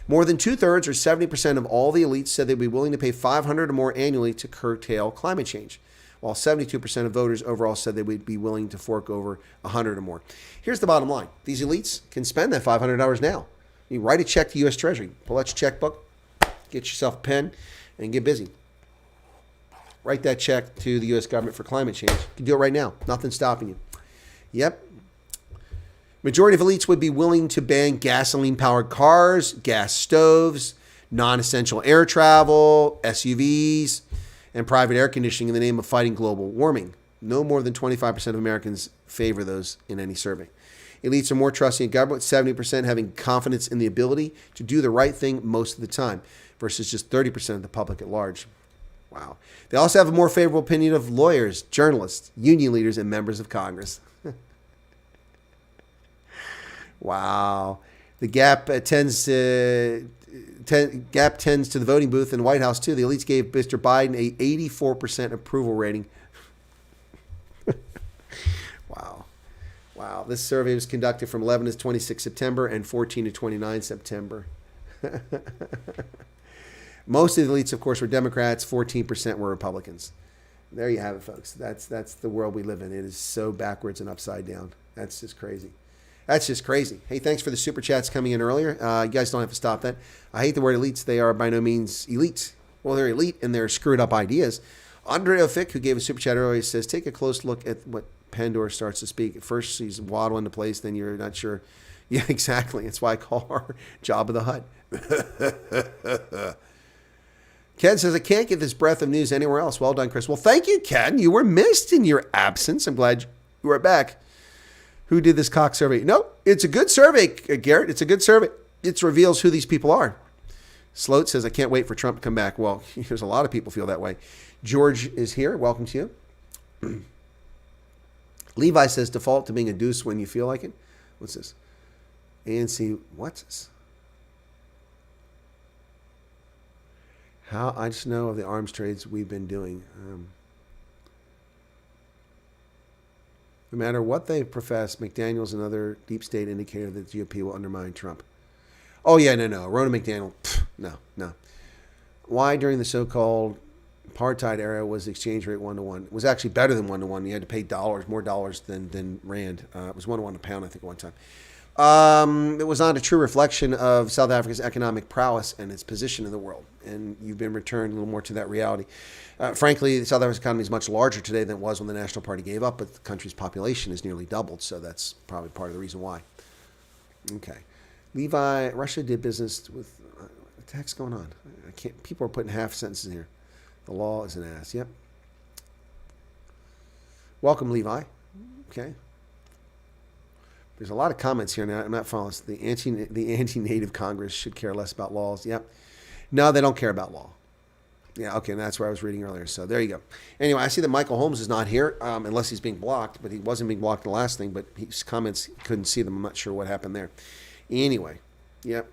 More than two-thirds, or 70% of all the elites, said they'd be willing to pay $500 or more annually to curtail climate change, while 72% of voters overall said they would be willing to fork over $100 or more. Here's the bottom line. These elites can spend that $500 now. You write a check to U.S. Treasury, pull out your checkbook, get yourself a pen, and get busy. Write that check to the U.S. government for climate change. You can do it right now. Nothing's stopping you. Yep. Majority of elites would be willing to ban gasoline-powered cars, gas stoves, non-essential air travel, SUVs, and private air conditioning in the name of fighting global warming. No more than 25% of Americans favor those in any survey. Elites are more trusting in government, 70% having confidence in the ability to do the right thing most of the time, versus just 30% of the public at large. Wow. They also have a more favorable opinion of lawyers, journalists, union leaders, and members of Congress. Wow. The gap tends to the voting booth in the White House, too. The elites gave Mr. Biden a 84% approval rating. Wow. This survey was conducted from 11 to 26 September and 14 to 29 September. Most of the elites, of course, were Democrats. 14% were Republicans. There you have it, folks. That's the world we live in. It is so backwards and upside down. That's just crazy. Hey, thanks for the super chats coming in earlier. You guys don't have to stop that. I hate the word elites. They are by no means elite. Well, they're elite in their screwed up ideas. Andre Ofick, who gave a super chat earlier, says, take a close look at what Pandora starts to speak. At first, she's waddling into place. Then you're not sure. Yeah, exactly. That's why I call her Jabba the Hutt. Ken says, I can't get this breath of news anywhere else. Well done, Chris. Well, thank you, Ken. You were missed in your absence. I'm glad you are back. Who did this cock survey? No, it's a good survey, Garrett. It's a good survey. It reveals who these people are. Sloat says, I can't wait for Trump to come back. Well, there's a lot of people feel that way. George is here. Welcome to you. Levi says, default to being a deuce when you feel like it. What's this? ANC, what's this? How I just know of the arms trades we've been doing. No matter what they profess, McDaniel's another deep state indicator that the GOP will undermine Trump. Oh, yeah, no. Ronna McDaniel, no. Why during the so-called apartheid era was the exchange rate 1-to-1? It was actually better than 1-to-1. You had to pay more dollars than rand. It was 1-to-1 a pound, I think, at one time. It was not a true reflection of South Africa's economic prowess and its position in the world. And you've been returned a little more to that reality. Frankly, South Africa's economy is much larger today than it was when the National Party gave up, but the country's population has nearly doubled, so that's probably part of the reason why. Okay. Levi, Russia did business with, what the heck's going on? People are putting half sentences in here. The law is an ass. Yep. Welcome, Levi. Okay. There's a lot of comments here now. I'm not following this. The anti-native Congress should care less about laws. Yep. No, they don't care about law. Yeah, okay, and that's where I was reading earlier. So there you go. Anyway, I see that Michael Holmes is not here, unless he's being blocked, but he wasn't being blocked in the last thing, but his comments, couldn't see them. I'm not sure what happened there. Anyway, yep.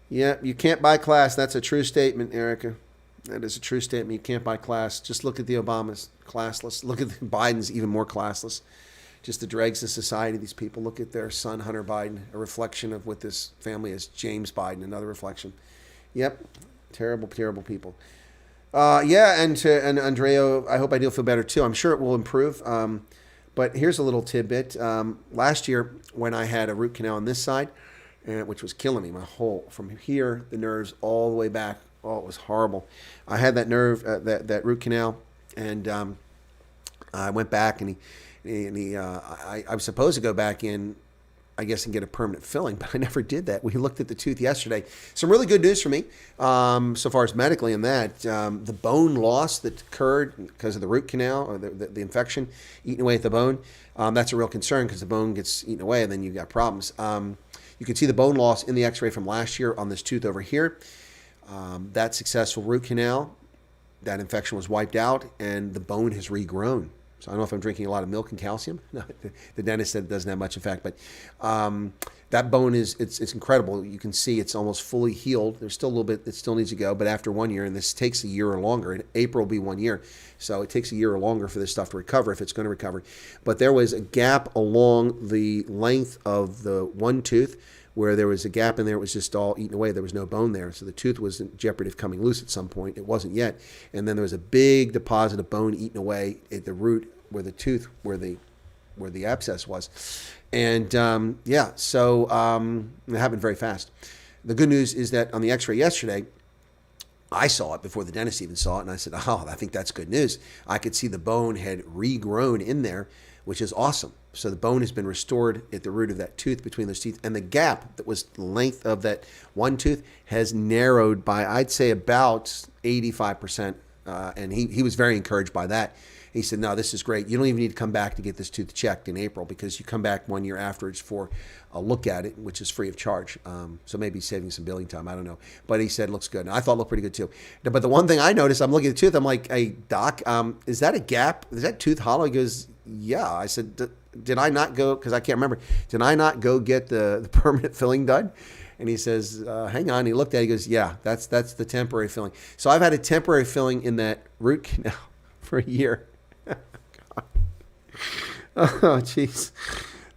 Yep, you can't buy class. That's a true statement, Erica. That is a true statement. You can't buy class. Just look at the Obamas, classless. Look at the Biden's, even more classless. just the dregs of society. These people look at their son, Hunter Biden, a reflection of what this family is. James Biden, another reflection. Yep. Terrible, terrible people. Yeah, and Andrea, I hope I do feel better too. I'm sure it will improve. But here's a little tidbit. Last year, when I had a root canal on this side, which was killing me, my whole, from here, the nerves all the way back. Oh, it was horrible. I had that nerve, that root canal, and I went back, and I was supposed to go back in, I guess, and get a permanent filling, but I never did that. We looked at the tooth yesterday. Some really good news for me, so far as medically in that. The bone loss that occurred because of the root canal, or the infection eating away at the bone, that's a real concern because the bone gets eaten away and then you've got problems. You can see the bone loss in the x-ray from last year on this tooth over here. That successful root canal, that infection was wiped out and the bone has regrown. So I don't know if I'm drinking a lot of milk and calcium. No, the dentist said it doesn't have much effect, but that bone it's incredible. You can see it's almost fully healed. There's still a little bit that still needs to go, but after 1 year, and this takes a year or longer. In April will be 1 year, so it takes a year or longer for this stuff to recover if it's going to recover. But there was a gap along the length of the one tooth where there was a gap in there. It was just all eaten away. There was no bone there. So the tooth was in jeopardy of coming loose at some point. It wasn't yet. And then there was a big deposit of bone eaten away at the root where the tooth, where the abscess was. And so it happened very fast. The good news is that on the x-ray yesterday, I saw it before the dentist even saw it. And I said, oh, I think that's good news. I could see the bone had regrown in there, which is awesome. So the bone has been restored at the root of that tooth, between those teeth. And the gap that was the length of that one tooth has narrowed by, I'd say, about 85%. And he was very encouraged by that. He said, no, this is great. You don't even need to come back to get this tooth checked in April because you come back 1 year afterwards for a look at it, which is free of charge. So maybe saving some billing time. I don't know. But he said it looks good. And I thought it looked pretty good too. But the one thing I noticed, I'm looking at the tooth. I'm like, hey, doc, is that a gap? Is that tooth hollow? He goes, yeah. I said, did I not go, because I can't remember, did I not go get the permanent filling done? And he says, hang on. He looked at it. He goes, yeah, that's the temporary filling. So I've had a temporary filling in that root canal for a year. Oh, jeez.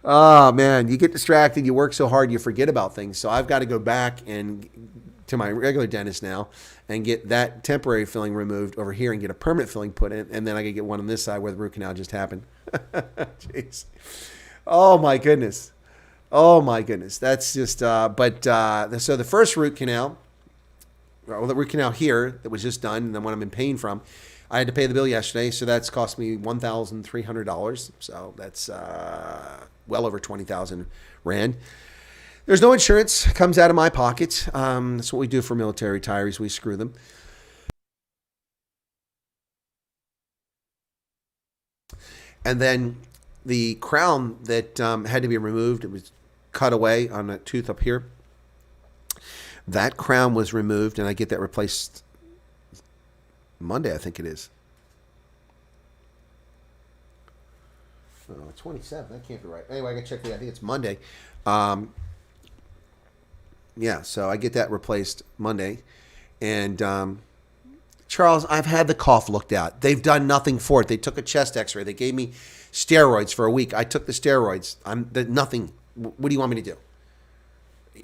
Oh, man. You get distracted. You work so hard, you forget about things. So I've got to go back and to my regular dentist now and get that temporary filling removed over here and get a permanent filling put in. And then I can get one on this side where the root canal just happened. Jeez. Oh, my goodness. Oh, my goodness. That's just, so the first root canal, well, the root canal here that was just done, and the one I'm in pain from, I had to pay the bill yesterday, so that's cost me $1,300. So that's well over 20,000 Rand. There's no insurance. It comes out of my pocket. That's what we do for military retirees. We screw them. And then the crown that had to be removed, it was cut away on a tooth up here. That crown was removed, and I get that replaced Monday, I think it is. Oh, 27. That can't be right. Anyway, I got to check that. I think it's Monday. Yeah, so I get that replaced Monday. And Charles, I've had the cough looked at. They've done nothing for it. They took a chest x-ray. They gave me steroids for a week. I took the steroids. Nothing. What do you want me to do?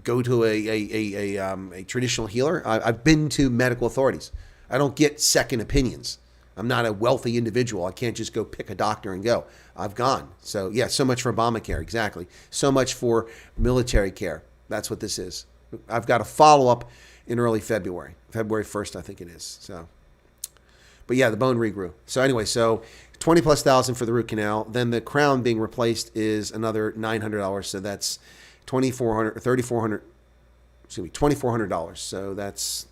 Go to a traditional healer? I've been to medical authorities. I don't get second opinions. I'm not a wealthy individual. I can't just go pick a doctor and go. I've gone. So, yeah, so much for Obamacare. Exactly. So much for military care. That's what this is. I've got a follow-up in early February. February 1st, I think it is. So, but, yeah, the bone regrew. So, anyway, so 20+ thousand for the root canal. Then the crown being replaced is another $900. So that's $2,400. So that's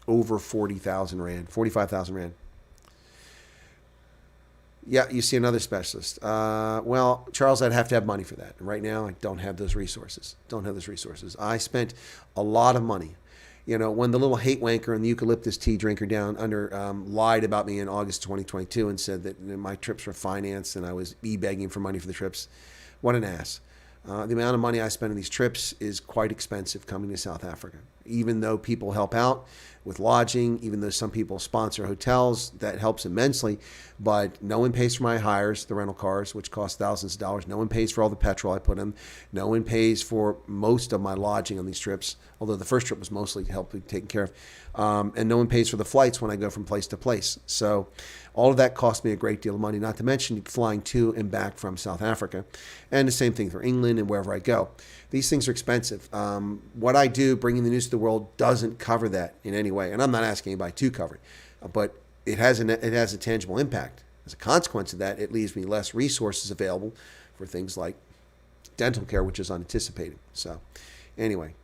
over 40,000 Rand, 45,000 Rand. Yeah, you see another specialist. Well, Charles, I'd have to have money for that. Right now, I don't have those resources. I spent a lot of money. You know, when the little hate wanker and the eucalyptus tea drinker down under lied about me in August 2022 and said that my trips were financed and I was e-begging for money for the trips. What an ass. The amount of money I spend on these trips is quite expensive coming to South Africa. Even though people help out with lodging, even though some people sponsor hotels, that helps immensely. But no one pays for my hires, the rental cars, which cost thousands of dollars. No one pays for all the petrol I put in. No one pays for most of my lodging on these trips, although the first trip was mostly taken care of. And no one pays for the flights when I go from place to place. So all of that cost me a great deal of money, not to mention flying to and back from South Africa. And the same thing for England and wherever I go. These things are expensive. What I do, bringing the news to the world, doesn't cover that in any way. And I'm not asking anybody to cover it, but it has a tangible impact. As a consequence of that, it leaves me less resources available for things like dental care, which is unanticipated. So anyway.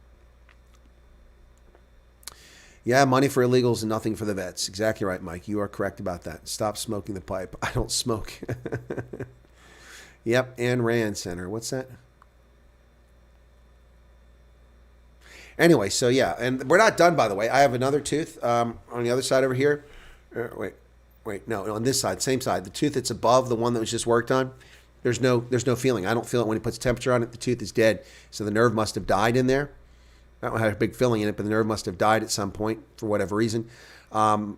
Yeah, money for illegals and nothing for the vets. Exactly right, Mike. You are correct about that. Stop smoking the pipe. I don't smoke. Yep, Anne Rand Center. What's that? Anyway, so yeah, and we're not done, by the way. I have another tooth on the other side over here. No, on this side, same side. The tooth that's above the one that was just worked on, there's no feeling. I don't feel it when he puts temperature on it. The tooth is dead, so the nerve must have died in there. I don't have a big filling in it, but the nerve must have died at some point for whatever reason.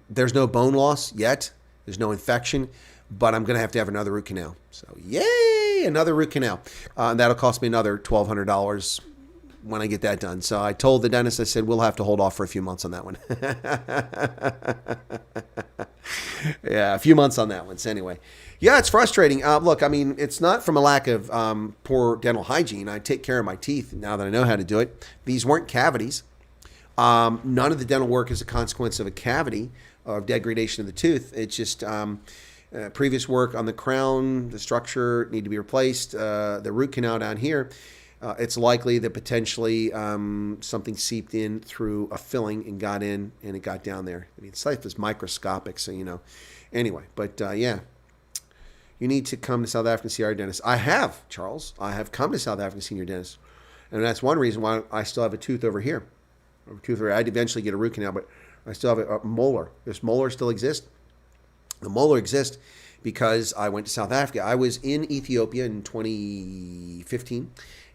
There's no bone loss yet. There's no infection, but I'm going to have another root canal. So yay, another root canal. That'll cost me another $1,200 when I get that done. So I told the dentist, I said, we'll have to hold off for a few months on that one. Yeah, a few months on that one. So anyway, yeah, it's frustrating. Look, I mean, it's not from a lack of poor dental hygiene. I take care of my teeth now that I know how to do it. These weren't cavities. None of the dental work is a consequence of a cavity or degradation of the tooth. It's just previous work on the crown, the structure need to be replaced. The root canal down here, it's likely that potentially something seeped in through a filling and got in, and it got down there. I mean, it's like it's microscopic, so you know. Anyway, but yeah. You need to come to South Africa and see our dentist. I have, Charles. I have come to South Africa and seen your dentist. And that's one reason why I still have a tooth over here. I'd eventually get a root canal, but I still have a molar. This molar still exists. The molar exists because I went to South Africa. I was in Ethiopia in 2015,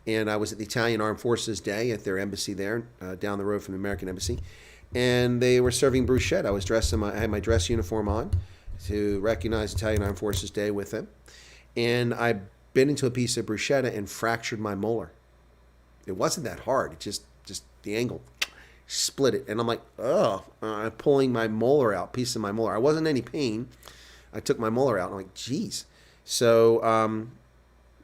and I was at the Italian Armed Forces Day at their embassy there, down the road from the American Embassy. And they were serving bruschetta. I had my dress uniform on to recognize Italian Armed Forces Day with them. And I bit into a piece of bruschetta and fractured my molar. It wasn't that hard. It just the angle split it. And I'm like, I'm pulling my molar out, piece of my molar. I wasn't in any pain. I took my molar out. I'm like, geez. So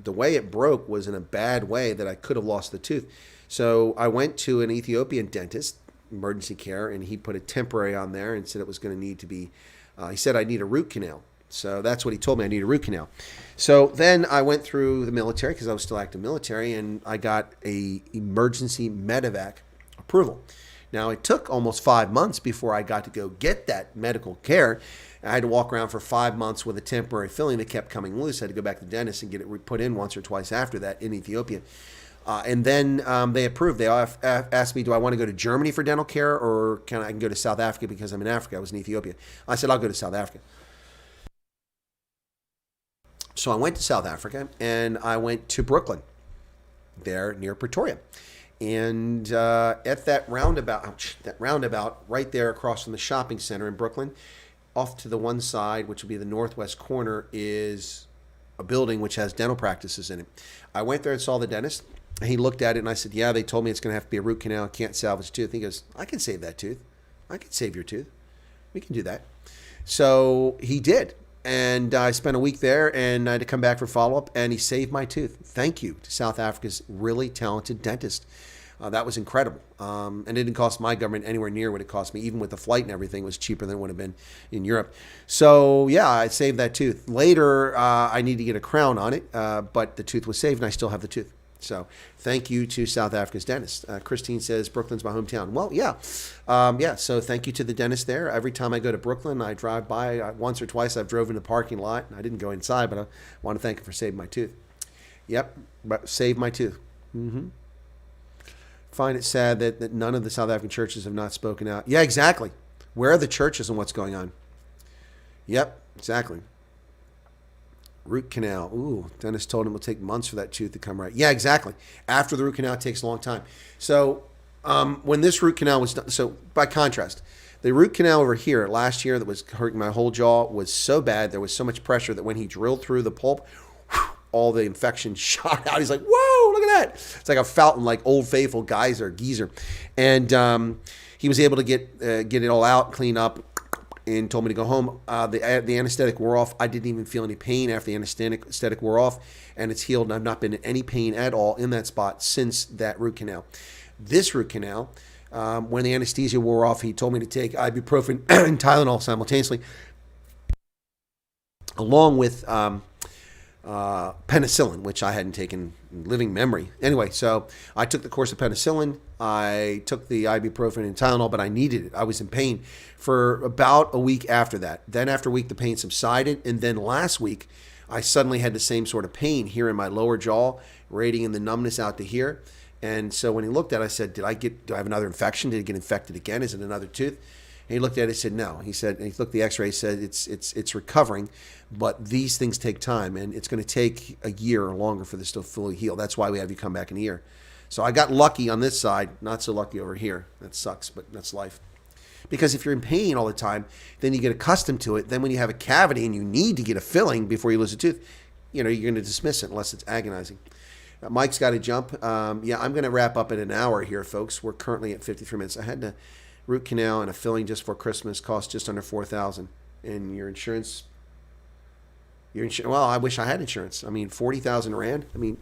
the way it broke was in a bad way that I could have lost the tooth. So I went to an Ethiopian dentist, emergency care, and he put a temporary on there and said it was going to need to be, he said I need a root canal. So that's what he told me, I need a root canal. So then I went through the military because I was still active military, and I got a emergency medevac approval. Now, it took almost 5 months before I got to go get that medical care. I had to walk around for 5 months with a temporary filling that kept coming loose. I had to go back to the dentist and get it put in once or twice after that in Ethiopia. And then they approved. They asked me, do I want to go to Germany for dental care, or I can go to South Africa because I'm in Africa. I was in Ethiopia. I said, I'll go to South Africa. So I went to South Africa, and I went to Brooklyn, there near Pretoria. And at that roundabout right there across from the shopping center in Brooklyn, off to the one side, which would be the northwest corner, is a building which has dental practices in it. I went there and saw the dentist. And he looked at it, and I said, yeah, they told me it's going to have to be a root canal. Can't salvage a tooth. He goes, I can save that tooth. I can save your tooth. We can do that. So he did. And I spent a week there, and I had to come back for follow-up, and he saved my tooth. Thank you to South Africa's really talented dentist. That was incredible. And it didn't cost my government anywhere near what it cost me. Even with the flight and everything, it was cheaper than it would have been in Europe. So, yeah, I saved that tooth. Later, I need to get a crown on it, but the tooth was saved, and I still have the tooth. So thank you to South Africa's dentist. Christine says, Brooklyn's my hometown. Well, yeah. So thank you to the dentist there. Every time I go to Brooklyn, I drive by. Once or twice I've drove in the parking lot. I didn't go inside, but I want to thank him for saving my tooth. Yep, saved my tooth. Mm-hmm. Find it sad that none of the South African churches have not spoken out. Yeah, exactly. Where are the churches and what's going on? Yep, exactly. Root canal. Ooh, dentist told him it will take months for that tooth to come right. Yeah, exactly. After the root canal, it takes a long time. So when this root canal was done, so by contrast, the root canal over here last year that was hurting my whole jaw was so bad, there was so much pressure that when he drilled through the pulp, all the infection shot out. He's like, whoa, look at that. It's like a fountain, like Old Faithful geyser. And he was able to get it all out, clean up, and told me to go home. The anesthetic wore off. I didn't even feel any pain after the anesthetic wore off, and it's healed, and I've not been in any pain at all in that spot since that root canal. This root canal, when the anesthesia wore off, he told me to take ibuprofen and Tylenol simultaneously, along with penicillin, which I hadn't taken in living memory. Anyway, so I took the course of penicillin. I took the ibuprofen and Tylenol, but I needed it. I was in pain for about a week after that. Then after a week, the pain subsided. And then last week, I suddenly had the same sort of pain here in my lower jaw, radiating the numbness out to here. And so when he looked at it, I said, do I have another infection? Did it get infected again? Is it another tooth? And he looked at it and said, no. He said, and he looked at the x-ray, said, it's recovering, but these things take time, and it's going to take a year or longer for this to fully heal. That's why we have you come back in a year. So I got lucky on this side, not so lucky over here. That sucks, but that's life. Because if you're in pain all the time, then you get accustomed to it. Then when you have a cavity and you need to get a filling before you lose a tooth, you're going to dismiss it unless it's agonizing. Mike's got to jump. Yeah, I'm going to wrap up in an hour here, folks. We're currently at 53 minutes. I had to root canal and a filling just for Christmas, cost just under $4,000. And your insurance, well, I wish I had insurance. I mean, 40,000 Rand. I mean,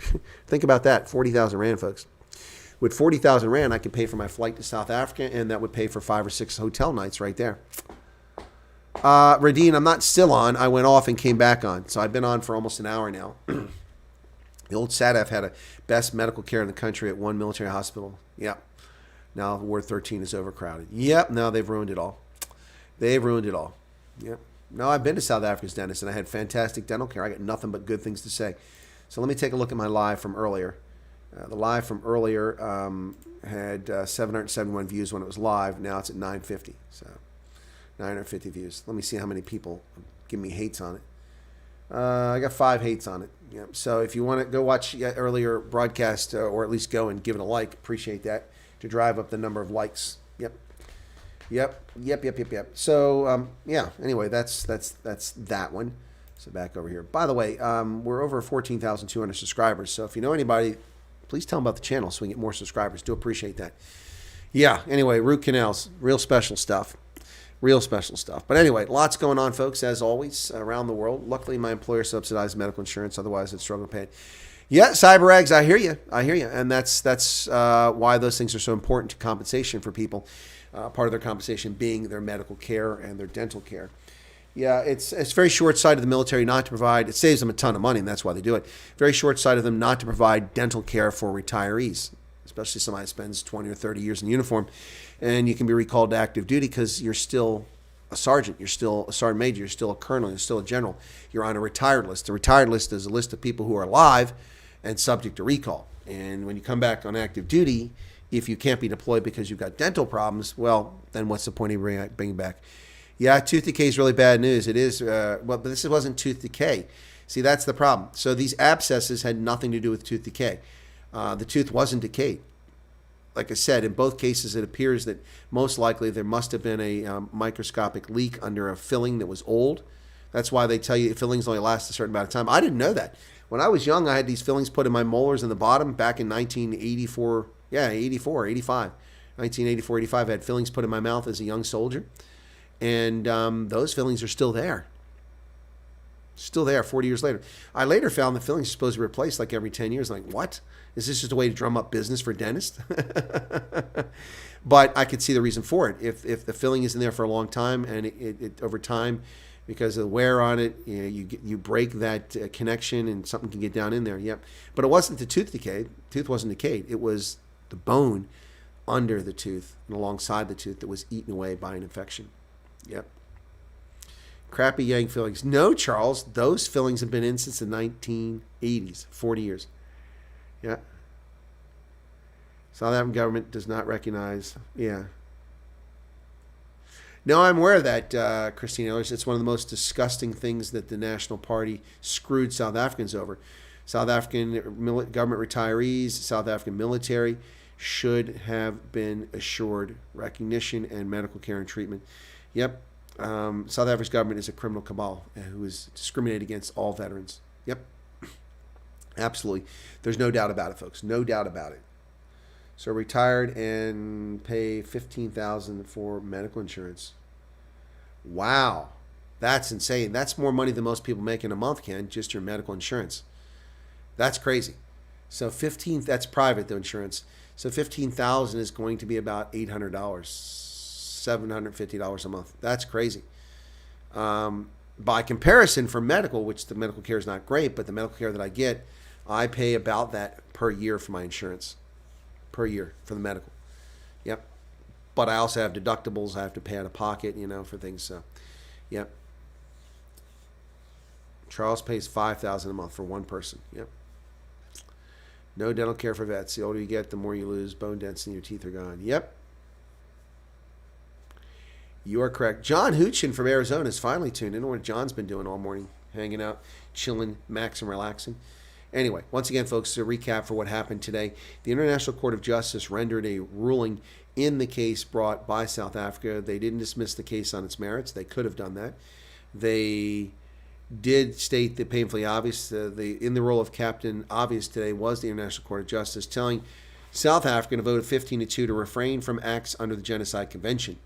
think about that, 40,000 Rand, folks. With 40,000 Rand, I could pay for my flight to South Africa, and that would pay for 5 or 6 hotel nights right there. Radine, I'm not still on. I went off and came back on. So I've been on for almost an hour now. The old SADF had a best medical care in the country at one military hospital. Yep. Now Ward 13 is overcrowded. Yep. Now they've ruined it all. They've ruined it all. Yep. No, I've been to South Africa's dentist, and I had fantastic dental care. I got nothing but good things to say. So let me take a look at my live from earlier. The live from earlier had 771 views when it was live. Now it's at 950. So 950 views. Let me see how many people give me hates on it. I got 5 hates on it. Yep. So if you want to go watch earlier broadcast or at least go and give it a like, appreciate that to drive up the number of likes. Yep. So yeah. Anyway, that's that one. So back over here. By the way, we're over 14,200 subscribers. So if you know anybody, please tell them about the channel so we can get more subscribers. Do appreciate that. Yeah. Anyway, root canals, real special stuff. Real special stuff. But anyway, lots going on, folks, as always, around the world. Luckily, my employer subsidized medical insurance. Otherwise, I'd struggle to pay it. Yeah, CyberEggs, I hear you. And that's why those things are so important to compensation for people. Part of their compensation being their medical care and their dental care. Yeah, it's very short-sighted of the military not to provide. It saves them a ton of money, and that's why they do it. Very short-sighted of them not to provide dental care for retirees, especially somebody that spends 20 or 30 years in uniform. And you can be recalled to active duty because you're still a sergeant, you're still a sergeant major, you're still a colonel, you're still a general. You're on a retired list. The retired list is a list of people who are alive and subject to recall. And when you come back on active duty, if you can't be deployed because you've got dental problems, well, then what's the point of bringing back? Yeah, tooth decay is really bad news. It is, but this wasn't tooth decay. See, that's the problem. So these abscesses had nothing to do with tooth decay. The tooth wasn't decayed. Like I said, in both cases, it appears that most likely there must have been a microscopic leak under a filling that was old. That's why they tell you fillings only last a certain amount of time. I didn't know that. When I was young, I had these fillings put in my molars in the bottom back in 1984. Yeah, 85. 1984, 85, I had fillings put in my mouth as a young soldier. And those fillings are still there. Still there 40 years later. I later found the fillings are supposed to be replaced like every 10 years. Like, what? Is this just a way to drum up business for dentists? But I could see the reason for it. If the filling is in there for a long time and it over time, because of the wear on it, you break that connection and something can get down in there. Yep. But it wasn't the tooth decay. The tooth wasn't decayed. It was the bone under the tooth and alongside the tooth that was eaten away by an infection. Yep. Crappy Yang fillings. No, Charles, those fillings have been in since the 1980s, 40 years. Yeah. South African government does not recognize. Yeah. No, I'm aware of that, Christine Ehlers. It's one of the most disgusting things that the National Party screwed South Africans over. South African government retirees, South African military should have been assured recognition and medical care and treatment. Yep. South Africa's government is a criminal cabal who is discriminated against all veterans. Yep. Absolutely. There's no doubt about it, folks. No doubt about it. So retired and pay $15,000 for medical insurance. Wow. That's insane. That's more money than most people make in a month, Ken, just your medical insurance. That's crazy. So that's private, the insurance. So $15,000 is going to be about $800, $750 a month. That's crazy. By comparison, for medical, which the medical care is not great, but the medical care that I get, I pay about that per year for my insurance. Per year for the medical. Yep. But I also have deductibles I have to pay out of pocket, for things. So, yep. Charles pays $5,000 a month for one person. Yep. No dental care for vets. The older you get, the more you lose bone density and your teeth are gone. Yep. You are correct. John Hoochin from Arizona is finally tuned in. I don't know what John's been doing all morning. Hanging out, chilling, maxing, relaxing. Anyway, once again, folks, to recap for what happened today, the International Court of Justice rendered a ruling in the case brought by South Africa. They didn't dismiss the case on its merits. They could have done that. They did state the painfully obvious. In the role of Captain Obvious today was the International Court of Justice, telling South Africa to vote of 15-2 to refrain from acts under the Genocide Convention,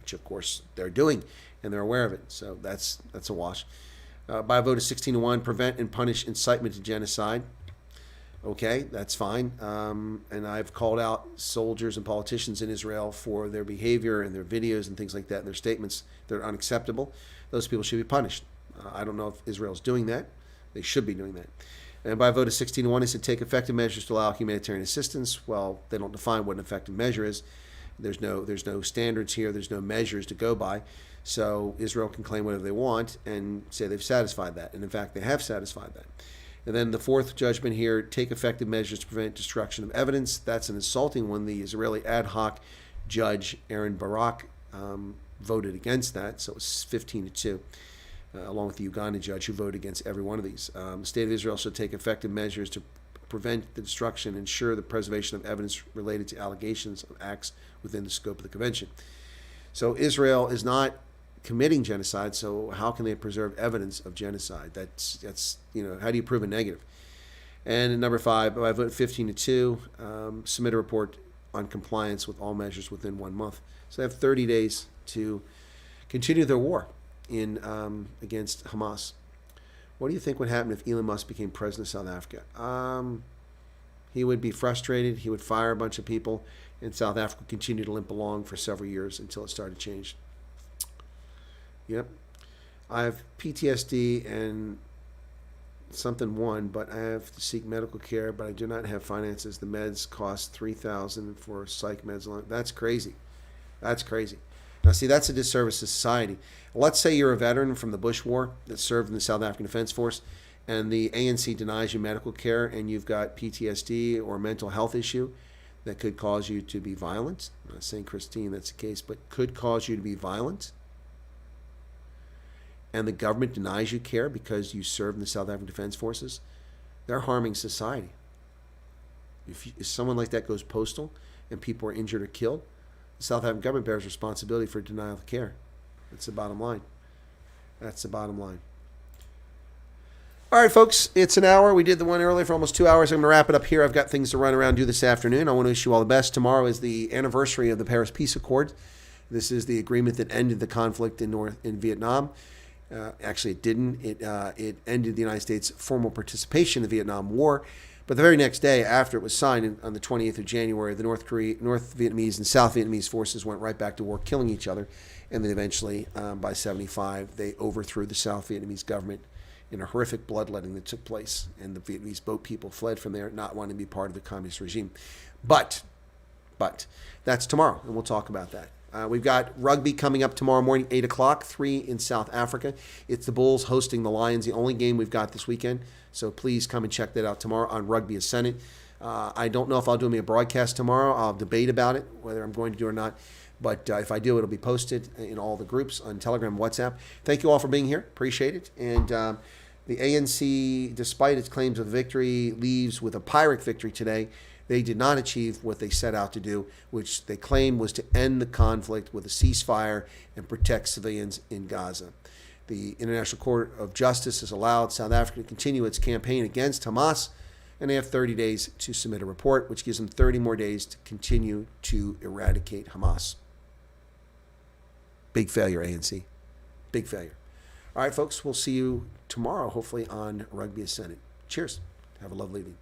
which, of course, they're doing, and they're aware of it. So that's a wash. By a vote of 16-1, prevent and punish incitement to genocide. Okay, that's fine. And I've called out soldiers and politicians in Israel for their behavior and their videos and things like that, and their statements that are unacceptable. Those people should be punished. I don't know if Israel's doing that. They should be doing that. And by a vote of 16-1, it said take effective measures to allow humanitarian assistance. Well, they don't define what an effective measure is. There's no standards here. There's no measures to go by. So Israel can claim whatever they want and say they've satisfied that. And in fact, they have satisfied that. And then the fourth judgment here, take effective measures to prevent destruction of evidence. That's an insulting one. The Israeli ad hoc judge, Aaron Barak, voted against that. So it was 15-2, along with the Uganda judge who voted against every one of these. The state of Israel should take effective measures to prevent the destruction, ensure the preservation of evidence related to allegations of acts within the scope of the convention. So Israel is not committing genocide, so how can they preserve evidence of genocide? That's how do you prove a negative? And number 5, by vote 15-2, submit a report on compliance with all measures within 1 month. So they have 30 days to continue their war against Hamas. What do you think would happen if Elon Musk became president of South Africa? He would be frustrated. He would fire a bunch of people, and South Africa would continue to limp along for several years until it started to change. Yep. I have PTSD and something one, but I have to seek medical care, but I do not have finances. The meds cost $3,000 for psych meds alone. That's crazy. That's crazy. Now, see, that's a disservice to society. Let's say you're a veteran from the Bush War that served in the South African Defense Force, and the ANC denies you medical care, and you've got PTSD or a mental health issue that could cause you to be violent. I'm not saying, Christine, that's the case, but could cause you to be violent. And the government denies you care because you serve in the South African Defense Forces. They're harming society. If someone like that goes postal and people are injured or killed, the South African government bears responsibility for denial of care. That's the bottom line. That's the bottom line. All right, folks, it's an hour. We did the one earlier for almost 2 hours. I'm going to wrap it up here. I've got things to run around and do this afternoon. I want to wish you all the best. Tomorrow is the anniversary of the Paris Peace Accord. This is the agreement that ended the conflict in Vietnam. Actually, it didn't. It ended the United States' formal participation in the Vietnam War. But the very next day after it was signed, on the 28th of January, the North Vietnamese and South Vietnamese forces went right back to war, killing each other. And then eventually, by 75, they overthrew the South Vietnamese government in a horrific bloodletting that took place. And the Vietnamese boat people fled from there, not wanting to be part of the communist regime. But that's tomorrow, and we'll talk about that. We've got rugby coming up tomorrow morning, 8 o'clock, 3 in South Africa. It's the Bulls hosting the Lions, the only game we've got this weekend. So please come and check that out tomorrow on Rugby Ascendant. I don't know if I'll do a broadcast tomorrow. I'll debate about it, whether I'm going to do it or not. But if I do, it'll be posted in all the groups on Telegram, WhatsApp. Thank you all for being here. Appreciate it. And the ANC, despite its claims of victory, leaves with a Pyrrhic victory today. They did not achieve what they set out to do, which they claimed was to end the conflict with a ceasefire and protect civilians in Gaza. The International Court of Justice has allowed South Africa to continue its campaign against Hamas, and they have 30 days to submit a report, which gives them 30 more days to continue to eradicate Hamas. Big failure, ANC. Big failure. All right, folks, we'll see you tomorrow, hopefully on Rugby Senate. Cheers. Have a lovely evening.